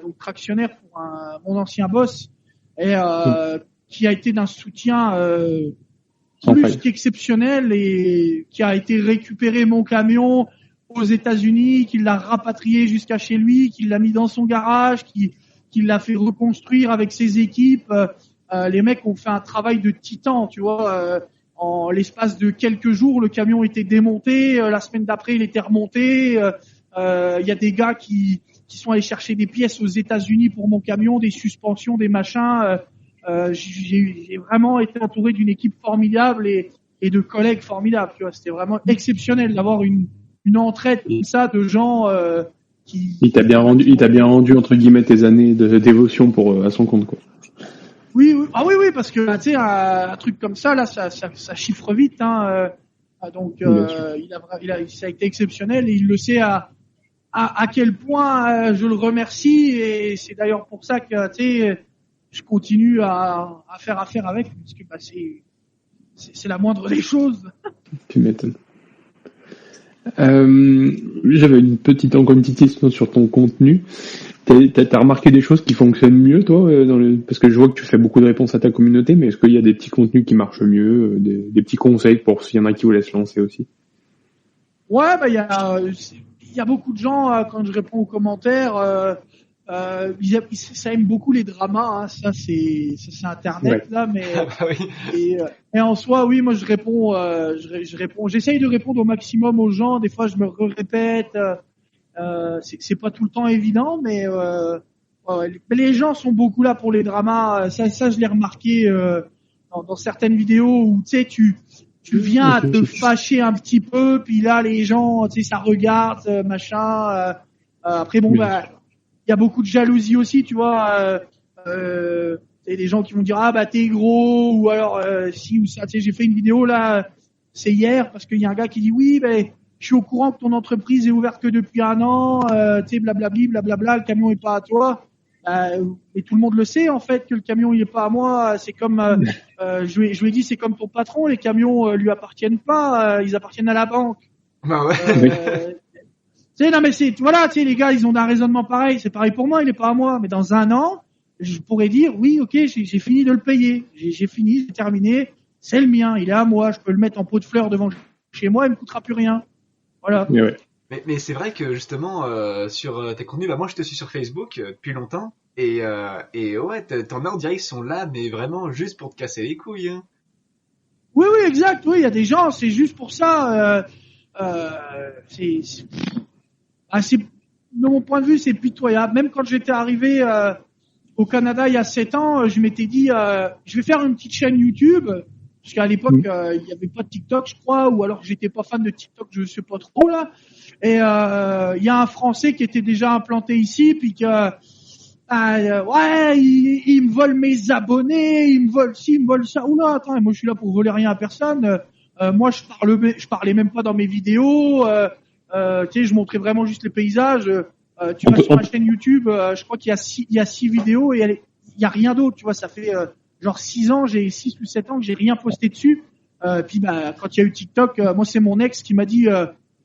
donc tractionnaire pour mon ancien boss et qui a été d'un soutien plus qu'exceptionnel et qui a été récupérer mon camion aux États-Unis, qu'il l'a rapatrié jusqu'à chez lui, qu'il l'a mis dans son garage, qu'il l'a fait reconstruire avec ses équipes. Les mecs ont fait un travail de titan, tu vois. En l'espace de quelques jours, le camion était démonté. La semaine d'après, il était remonté. Il y a des gars qui sont allés chercher des pièces aux États-Unis pour mon camion, des suspensions, des machins. J'ai vraiment été entouré d'une équipe formidable et de collègues formidables. Tu vois, c'était vraiment exceptionnel d'avoir une entraide comme ça de gens qui... Il t'a bien rendu entre guillemets tes années de dévotion à son compte, quoi. Oui, oui. Ah oui, oui, parce que tu sais, un truc comme ça, là, ça chiffre vite. Hein, donc, ça a été exceptionnel et il le sait à quel point je le remercie et c'est d'ailleurs pour ça que tu sais, je continue à faire affaire avec lui, parce que bah, c'est la moindre des choses. Tu m'étonnes. J'avais encore une petite question sur ton contenu. T'as remarqué des choses qui fonctionnent mieux, toi, parce que je vois que tu fais beaucoup de réponses à ta communauté, mais est-ce qu'il y a des petits contenus qui marchent mieux, des petits conseils pour s'il y en a qui voulaient se lancer aussi? Ouais, bah il y a beaucoup de gens quand je réponds aux commentaires, ça aime beaucoup les dramas, hein, ça c'est Internet Ouais. là, mais Ah oui. et en soi, oui, moi je réponds, j'essaye de répondre au maximum aux gens. Des fois, je me répète. C'est pas tout le temps évident, mais ouais, les gens sont beaucoup là pour les dramas. Ça je l'ai remarqué dans certaines vidéos où tu sais tu viens à te fâcher un petit peu, puis là les gens, tu sais, ça regarde, machin. Après bon, Oui. bah il y a beaucoup de jalousie aussi, tu vois. Et des gens qui vont dire ah bah t'es gros, ou alors si ou ça. Tu sais, j'ai fait une vidéo là, c'est hier, parce qu'il y a un gars qui dit oui, ben je suis au courant que ton entreprise est ouverte que depuis 1 an, tu sais, blablabli, blablabla, le camion est pas à toi. Et tout le monde le sait en fait que le camion il est pas à moi. C'est comme je lui ai dit, c'est comme ton patron, les camions lui appartiennent pas, ils appartiennent à la banque. Bah ouais. Tu sais, non mais voilà, tu sais, les gars, ils ont un raisonnement pareil. C'est pareil pour moi, il est pas à moi. Mais dans 1 an, je pourrais dire oui, ok, j'ai fini de le payer, j'ai fini, j'ai terminé, c'est le mien, il est à moi, je peux le mettre en pot de fleurs devant chez moi, il me coûtera plus rien. Voilà. Ouais. Mais c'est vrai que justement sur tes contenus, bah moi je te suis sur Facebook depuis longtemps et ouais, t'en as on dirait qu'ils sont là, mais vraiment juste pour te casser les couilles. Hein. Oui, oui, exact. Oui, il y a des gens, c'est juste pour ça. C'est de mon point de vue, c'est pitoyable. Même quand j'étais arrivé au Canada il y a 7 ans, je m'étais dit, je vais faire une petite chaîne YouTube, parce qu'à l'époque, il n'y avait pas de TikTok, je crois, ou alors j'étais pas fan de TikTok, je sais pas trop là. Et il y a un Français qui était déjà implanté ici, puis que ouais, ils me volent mes abonnés, ils me volent ci, ils me volent ça. Oula, attends, moi je suis là pour voler rien à personne. Moi je parlais même pas dans mes vidéos. Tu sais, je montrais vraiment juste les paysages. Tu vas sur ma chaîne YouTube, je crois qu'il y a 6 vidéos et il y a rien d'autre. Tu vois, ça fait genre 6 ans, j'ai 6 ou 7 ans que j'ai rien posté dessus. Puis bah quand il y a eu TikTok, moi c'est mon ex qui m'a dit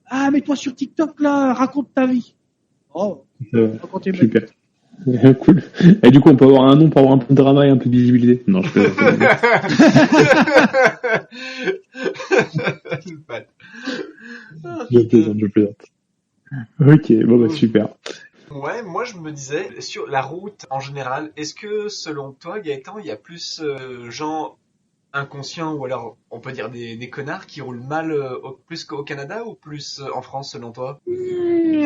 ah mais toi sur TikTok là, raconte ta vie. Oh, racontez ma vie. Super. Cool. Et du coup, on peut avoir un nom pour avoir un peu de drama et un peu de visibilité. Non, je plaisante. Ok, bon bah super. Ouais, moi je me disais, sur la route en général, est-ce que selon toi, Gaëtan, il y a plus gens inconscients ou alors on peut dire des connards qui roulent mal plus qu'au Canada ou plus en France selon toi?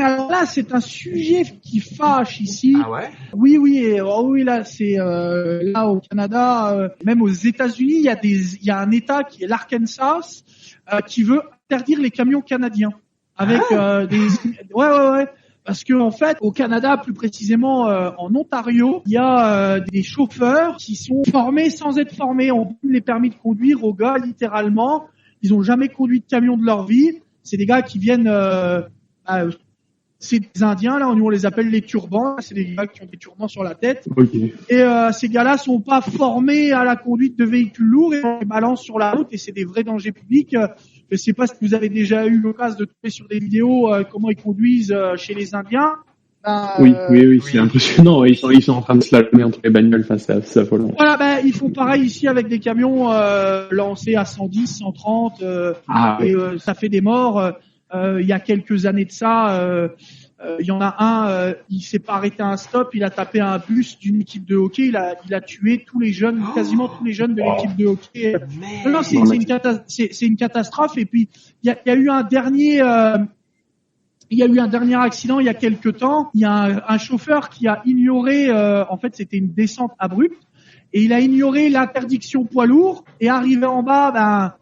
Alors là, c'est un sujet qui fâche ici. Ah ouais? Oui, oui, là, c'est là au Canada, même aux États-Unis, il y a un État qui est l'Arkansas qui veut interdire les camions canadiens avec ouais. Parce que en fait, au Canada, plus précisément en Ontario, il y a des chauffeurs qui sont formés sans être formés. On donne les permis de conduire aux gars littéralement. Ils ont jamais conduit de camion de leur vie. C'est des gars qui viennent, c'est des Indiens là, nous on les appelle les turbans. C'est des gars qui ont des turbans sur la tête. Okay. Et ces gars-là sont pas formés à la conduite de véhicules lourds et on les balance sur la route et c'est des vrais dangers publics. Je sais pas si vous avez déjà eu l'occasion de tomber sur des vidéos comment ils conduisent chez les Indiens. Oui, c'est impressionnant. Ils sont en train de slalomer entre les bagnoles, enfin, c'est affolant. Voilà, ils font pareil ici avec des camions lancés à 110, 130, et ça fait des morts. Il y a quelques années de ça, il y en a un, il s'est pas arrêté à un stop, il a tapé un bus d'une équipe de hockey, il a tué tous les jeunes, quasiment tous les jeunes de l'équipe de hockey. Non, c'est une catastrophe. Et puis il y a eu un dernier accident il y a quelques temps. Il y a un chauffeur qui a ignoré, en fait c'était une descente abrupte, et il a ignoré l'interdiction poids lourd, et arrivé en bas,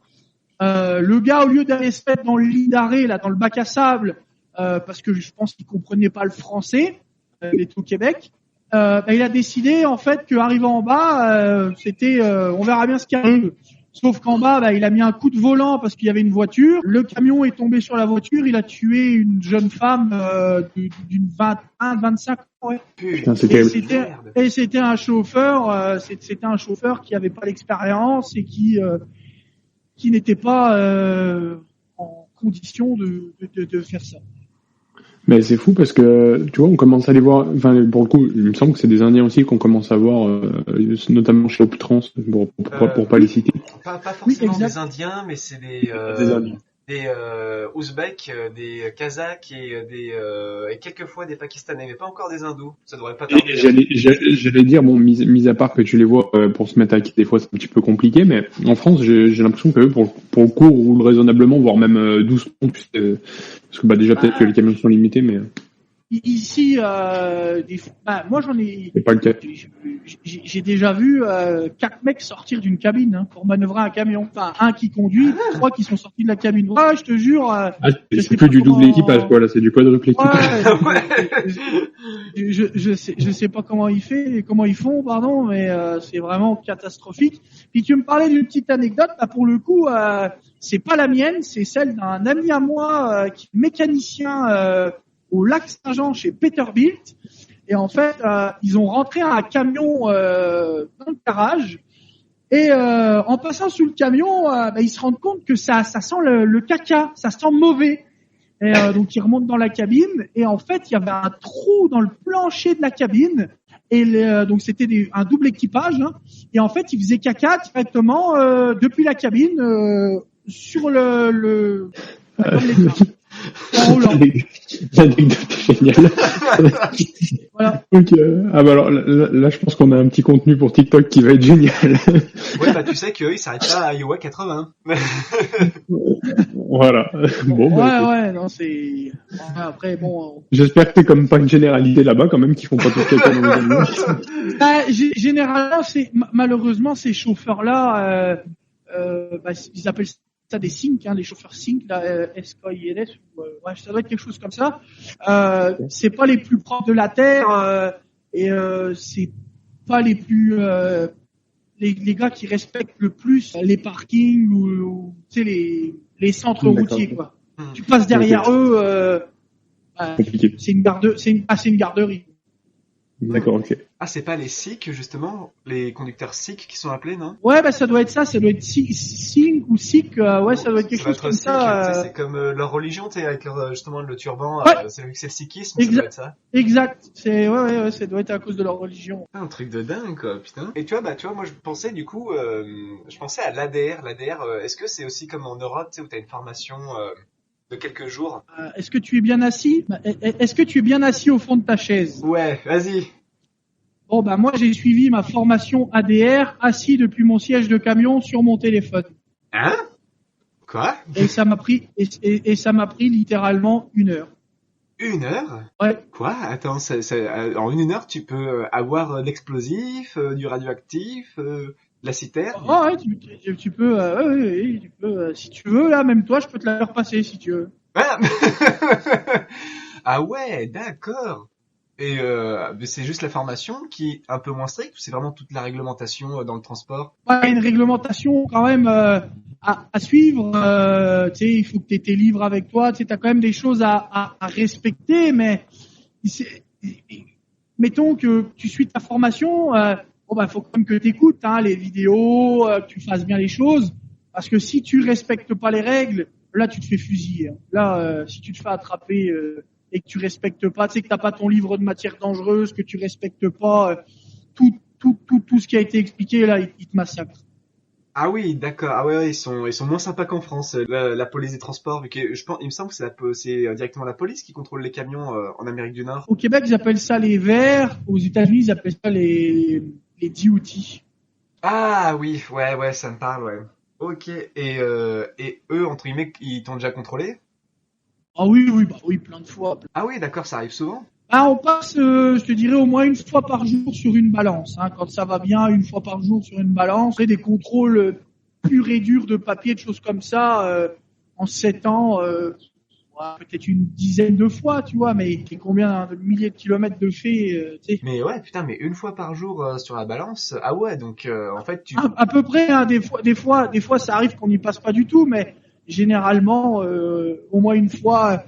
le gars, au lieu d'aller se mettre dans le lit d'arrêt, là, dans le bac à sable, parce que je pense qu'il comprenait pas le français, il était au Québec, il a décidé en fait qu'arrivant en bas, c'était on verra bien ce qui arrive. Sauf qu'en bas, il a mis un coup de volant parce qu'il y avait une voiture. Le camion est tombé sur la voiture. Il a tué une jeune femme d'une 25 ans. Ouais. Putain, Et c'était un chauffeur. C'était un chauffeur qui avait pas l'expérience et qui n'était pas en condition de faire ça. Mais c'est fou parce que, tu vois, on commence à les voir, enfin, pour le coup, il me semble que c'est des Indiens aussi qu'on commence à voir, notamment chez Optrans, pour pas les citer. Pas forcément Oui, des Indiens, mais c'est des Ouzbeks, des Kazakhs et quelquefois des Pakistanais, mais pas encore des Hindous. Ça devrait pas tarder. J'allais dire, bon, mis à part que tu les vois pour se mettre à qui, des fois c'est un petit peu compliqué, mais en France, j'ai l'impression que eux, pour le coup, roulent raisonnablement, voire même doucement, parce que déjà peut-être que les camions sont limités, mais ici, moi j'en ai. c'est pas le cas. J'ai déjà vu 4 mecs sortir d'une cabine pour manœuvrer un camion. Enfin, un qui conduit, 3 qui sont sortis de la cabine. Ouais, je te jure. C'est plus du double équipage, quoi. Là, c'est du quadruple équipage. Je sais pas comment ils font, pardon, mais c'est vraiment catastrophique. Puis tu me parlais d'une petite anecdote. Là, pour le coup, c'est pas la mienne, c'est celle d'un ami à moi qui est mécanicien au lac Saint-Jean chez Peterbilt. Et en fait, ils ont rentré un camion dans le garage. Et en passant sous le camion, ils se rendent compte que ça sent le caca, ça sent mauvais. Et donc ils remontent dans la cabine. Et en fait, il y avait un trou dans le plancher de la cabine. Et donc c'était un double équipage. Et en fait, ils faisaient caca directement depuis la cabine sur le comme les trains. L'anecdote est géniale. Voilà. Donc, bah alors là, je pense qu'on a un petit contenu pour TikTok qui va être génial. Ouais, tu sais qu'eux, ils s'arrêtent pas à Iowa 80. Voilà. Bon, ouais, non, c'est. Après, bon. J'espère que c'est comme pas une généralité là-bas, quand même, qui font pas tout ça dans les généralement, malheureusement, ces chauffeurs-là, ils appellent ça des sync, les chauffeurs sync, SKILS, ouais, ça doit être quelque chose comme ça. C'est pas les plus propres de la terre, et c'est pas les plus les gars qui respectent le plus les parkings ou tu sais les centres routiers, quoi. Tu passes derrière eux, c'est une garderie. D'accord, ok. Ah, c'est pas les Sikhs, justement, les conducteurs Sikhs qui sont appelés, non? Ouais, ça doit être ça, ça doit être Sikh ou Sikh, ouais, ça doit être quelque chose comme ça. C'est comme leur religion, tu sais, avec leur, justement le turban, c'est le sikhisme, ça doit être ça. Exact, ouais, ça doit être à cause de leur religion. Un truc de dingue, quoi, putain. Et tu vois, moi je pensais du coup, je pensais à l'ADR. L'ADR, est-ce que c'est aussi comme en Europe, tu sais, où t'as une formation de quelques jours? Est-ce que tu es bien assis? Est-ce que tu es bien assis au fond de ta chaise? Ouais, vas-y. Bon, moi j'ai suivi ma formation ADR assis depuis mon siège de camion sur mon téléphone. Hein? Quoi? Et ça m'a pris littéralement 1 heure. 1 heure? Ouais. Quoi? Attends, en 1 heure tu peux avoir l'explosif, du radioactif, la citerne? Oh ouais, tu peux, tu peux, si tu veux là, même toi, je peux te la faire passer si tu veux. Ah, ah ouais, d'accord. Et c'est juste la formation qui est un peu moins stricte ou c'est vraiment toute la réglementation dans le transport? Ouais, une réglementation quand même à suivre. Tu sais, il faut que tu aies tes livres avec toi. Tu sais, t'as quand même des choses à respecter, mais mettons que tu suis ta formation. Faut quand même que tu écoutes les vidéos, que tu fasses bien les choses, parce que si tu respectes pas les règles, là tu te fais fusiller. Là, si tu te fais attraper et que tu respectes pas, tu sais que t'as pas ton livre de matière dangereuse, que tu respectes pas tout ce qui a été expliqué, là, ils te massacrent. Ah oui, d'accord. Ah ouais, ils sont moins sympas qu'en France. La police des transports, vu que il me semble que c'est directement la police qui contrôle les camions en Amérique du Nord. Au Québec, ils appellent ça les verts. Aux États-Unis, ils appellent ça les DOT. Ah oui, ouais, ça me parle, ouais. Ok. Et eux, entre guillemets, ils t'ont déjà contrôlé? Ah oui, plein de fois. Ah oui, d'accord, ça arrive souvent. On passe, je te dirais, au moins 1 fois par jour sur une balance. Quand ça va bien, 1 fois par jour sur une balance. Après, des contrôles purs et durs de papier, de choses comme ça, en 7 ans, peut-être une dizaine de fois, tu vois, mais combien de milliers de kilomètres de fait, tu sais. Mais ouais, putain, mais une fois par jour sur la balance. Ah ouais, donc en fait tu. À peu près, hein, des fois, ça arrive qu'on n'y passe pas du tout, mais généralement, au moins une fois.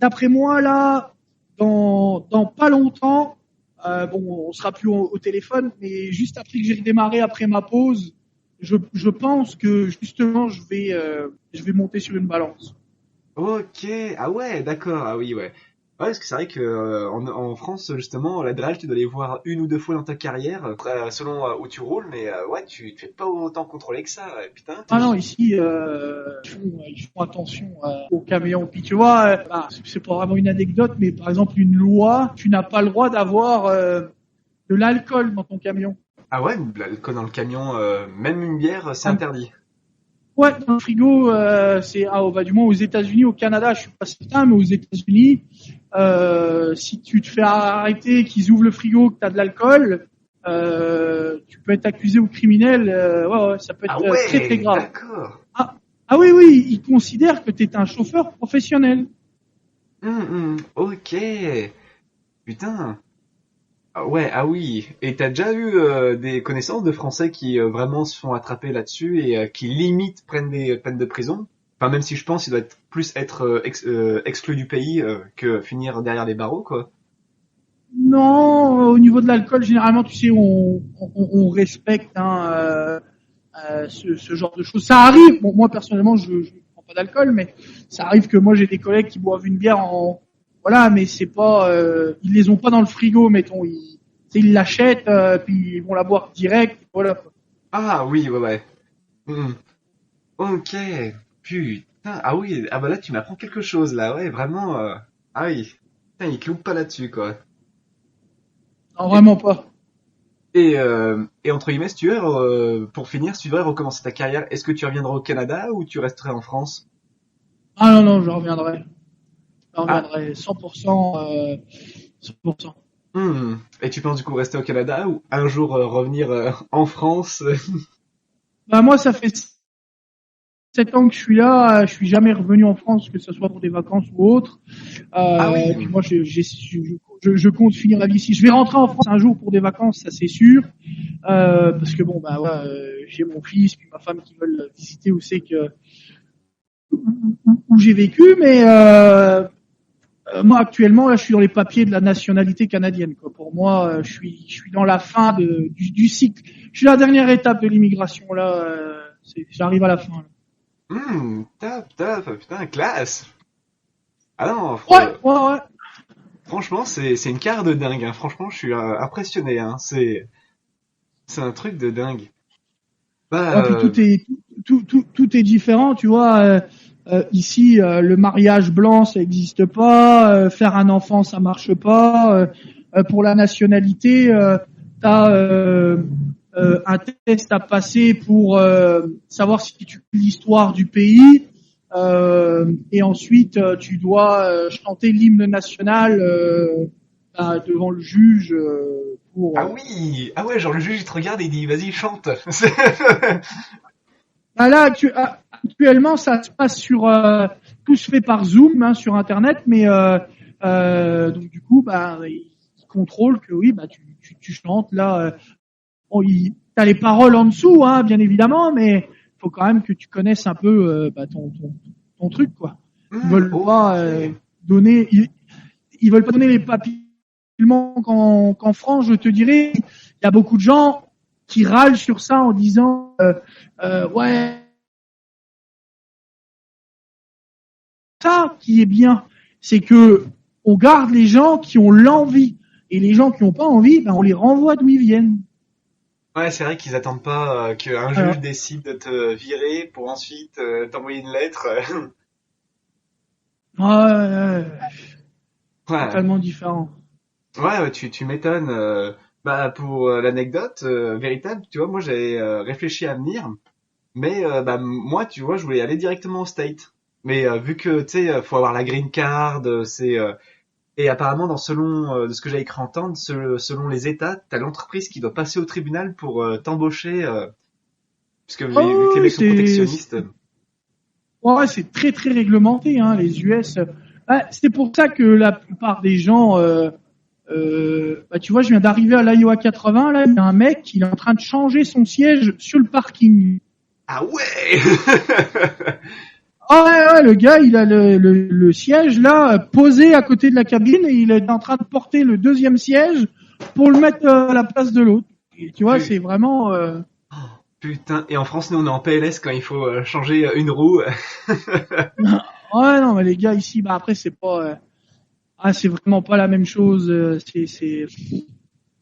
D'après moi, là, dans pas longtemps, bon, on sera plus au téléphone, mais juste après que j'ai redémarré après ma pause, je pense que justement, je vais monter sur une balance. Ok, ah ouais, d'accord, ah oui, ouais. Ouais, parce que c'est vrai que en France, justement, la drill, tu dois les voir une ou deux fois dans ta carrière, selon où tu roules, mais ouais, tu te fais pas autant contrôler que ça, ouais, putain. Ah non, ici, ils font attention aux camions. Puis tu vois, c'est pas vraiment une anecdote, mais par exemple, une loi, tu n'as pas le droit d'avoir de l'alcool dans ton camion. Ah ouais, l'alcool dans le camion, même une bière, c'est Ah, interdit. ouais, dans le frigo, du moins aux États-Unis, au Canada, je suis pas certain, mais aux États-Unis, si tu te fais arrêter, qu'ils ouvrent le frigo, que t'as de l'alcool, tu peux être accusé au criminel. Ouais, ça peut Ah être très très ouais, grave. d'accord. Ah, ah oui, oui, ils considèrent que tu es un chauffeur professionnel. Ok, putain. Ah ouais, ah oui. Et t'as déjà eu des connaissances de Français qui vraiment se font attraper là-dessus et qui limite prennent des peines de prison? Enfin, même si je pense qu'il doit plus être exclu du pays que finir derrière les barreaux, quoi. Non, au niveau de l'alcool, généralement, tu sais, on respecte hein, ce genre de choses. Ça arrive. Bon, moi personnellement, je ne prends pas d'alcool, mais ça arrive que moi j'ai des collègues qui boivent une bière voilà, mais c'est pas, ils les ont pas dans le frigo, mettons. Ils l'achètent, puis ils vont la boire direct. Voilà. Ah oui, ouais, ouais. Hmm. Ok, putain. Ah oui, ah bah là tu m'apprends quelque chose là, ouais, vraiment. Ah oui, putain, il cloupe pas là-dessus, quoi. Non, Et, vraiment pas. et entre guillemets, si tu veux, pour finir, si tu devrais recommencer ta carrière, est-ce que tu reviendras au Canada ou tu resterais en France? Ah non, non, je reviendrai. Je Ah, reviendrai 100%. 100%. Et tu penses du coup rester au Canada ou un jour revenir en France? Bah moi, ça fait 7 ans que je suis là, je suis jamais revenu en France, que ce soit pour des vacances ou autre. Ah oui. Et puis moi, je compte finir la vie ici. Je vais rentrer en France un jour pour des vacances, ça c'est sûr, parce que bon, bah ouais, j'ai mon fils puis ma femme qui veulent visiter où c'est que où j'ai vécu, mais moi actuellement là, je suis dans les papiers de la nationalité canadienne. Quoi. Pour moi, je suis dans la fin du cycle. Je suis à la dernière étape de l'immigration là. J'arrive à la fin. Là. Top, top, putain, classe. Ah non, Ouais, ouais, ouais. franchement, c'est une carrière de dingue, hein. Franchement, je suis impressionné, hein. C'est un truc de dingue. Ouais, Bah, puis tout est différent, tu vois. Ici, le mariage blanc, ça n'existe pas. Faire un enfant, ça marche pas. Pour la nationalité, t'as un test à passer pour savoir si tu connais l'histoire du pays. Et ensuite, tu dois chanter l'hymne national devant le juge pour. ah oui, ah ouais, genre le juge il te regarde et il dit vas-y chante. Ah là, actuellement, ça se passe sur tout se fait par Zoom hein, sur Internet, mais donc du coup, bah, ils contrôlent que oui, bah tu chantes là. Bon, t'as les paroles en dessous, hein, bien évidemment, mais faut quand même que tu connaisses un peu ton truc, quoi. Ils veulent pas Ok. donner, ils veulent pas donner les papiers. Qu'en France, je te dirais, il y a beaucoup de gens qui râlent sur ça en disant ouais ça qui est bien, c'est que on garde les gens qui ont l'envie et les gens qui n'ont pas envie, ben on les renvoie d'où ils viennent. Ouais, c'est vrai qu'ils attendent pas qu'un Alors, juge décide de te virer pour ensuite t'envoyer une lettre. ouais, Ouais, totalement différent. ouais, ouais, tu m'étonnes. Bah pour l'anecdote véritable, tu vois, moi j'avais réfléchi à venir, mais bah moi, tu vois, je voulais aller directement au State. Mais vu que tu sais, faut avoir la green card, et apparemment dans selon de ce que j'ai cru entendre, selon les États, t'as l'entreprise qui doit passer au tribunal pour t'embaucher, puisque vu que les Oh, mecs sont protectionnistes. ouais, c'est très très réglementé, hein, les US. C'est pour ça que la plupart des gens, tu vois, je viens d'arriver à l'Iowa 80, là, il y a un mec, il est en train de changer son siège sur le parking. Ah ouais. Ouais, le gars, il a le siège là posé à côté de la cabine et il est en train de porter le deuxième siège pour le mettre à la place de l'autre. Et tu vois, Oui. c'est vraiment. Putain, et en France, nous, on est en PLS quand il faut changer une roue. Ouais, non, mais les gars ici, après c'est pas. C'est vraiment pas la même chose. C'est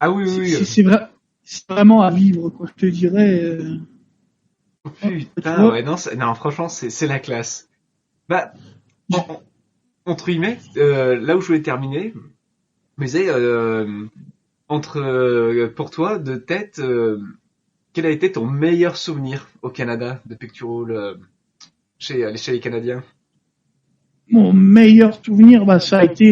Ah oui, oui, oui. c'est vraiment à vivre, quoi. Je te dirais. Putain, ouais, non, franchement, c'est la classe. Bah, entre guillemets, là où je voulais terminer, mais pour toi, de tête, quel a été ton meilleur souvenir au Canada depuis que tu roules chez les Canadiens? Mon meilleur souvenir, ça a été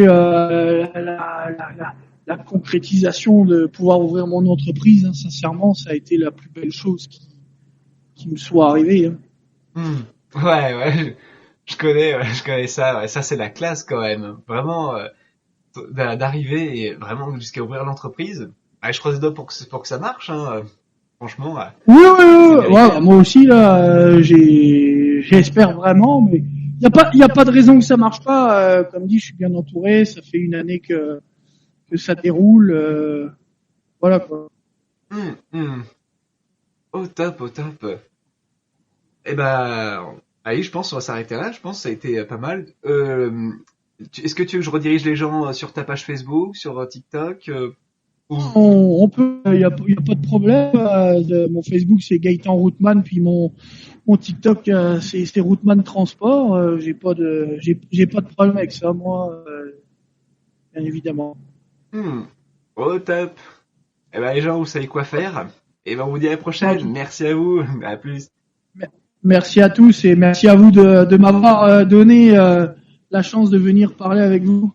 la concrétisation de pouvoir ouvrir mon entreprise. Hein. Sincèrement, ça a été la plus belle chose qui me soit arrivée. Hein. Ouais, je connais ça. Ouais, ça, c'est la classe quand même. Vraiment, d'arriver et vraiment jusqu'à ouvrir l'entreprise. Ah, je croise les doigts pour que ça marche. Hein. Franchement, ouais, Oui, c'est mérité. moi aussi là, j'espère vraiment, mais il y a pas de raison que ça marche pas. Comme dit, je suis bien entouré. Ça fait une année que ça déroule. Voilà quoi. Hum. Au top, au top. Eh ben, allez, je pense qu'on va s'arrêter là. Je pense que ça a été pas mal. Est-ce que tu veux que je redirige les gens sur ta page Facebook, sur TikTok ou... On peut, il y a pas de problème. Mon Facebook c'est Gaëtan Routman, puis mon TikTok c'est Routman Transport. J'ai pas de problème avec ça, moi, bien évidemment. Au top. Eh ben, les gens, vous savez quoi faire. Et ben, on vous dit à la prochaine. Merci à vous. À plus. Merci à tous et merci à vous de m'avoir donné la chance de venir parler avec vous.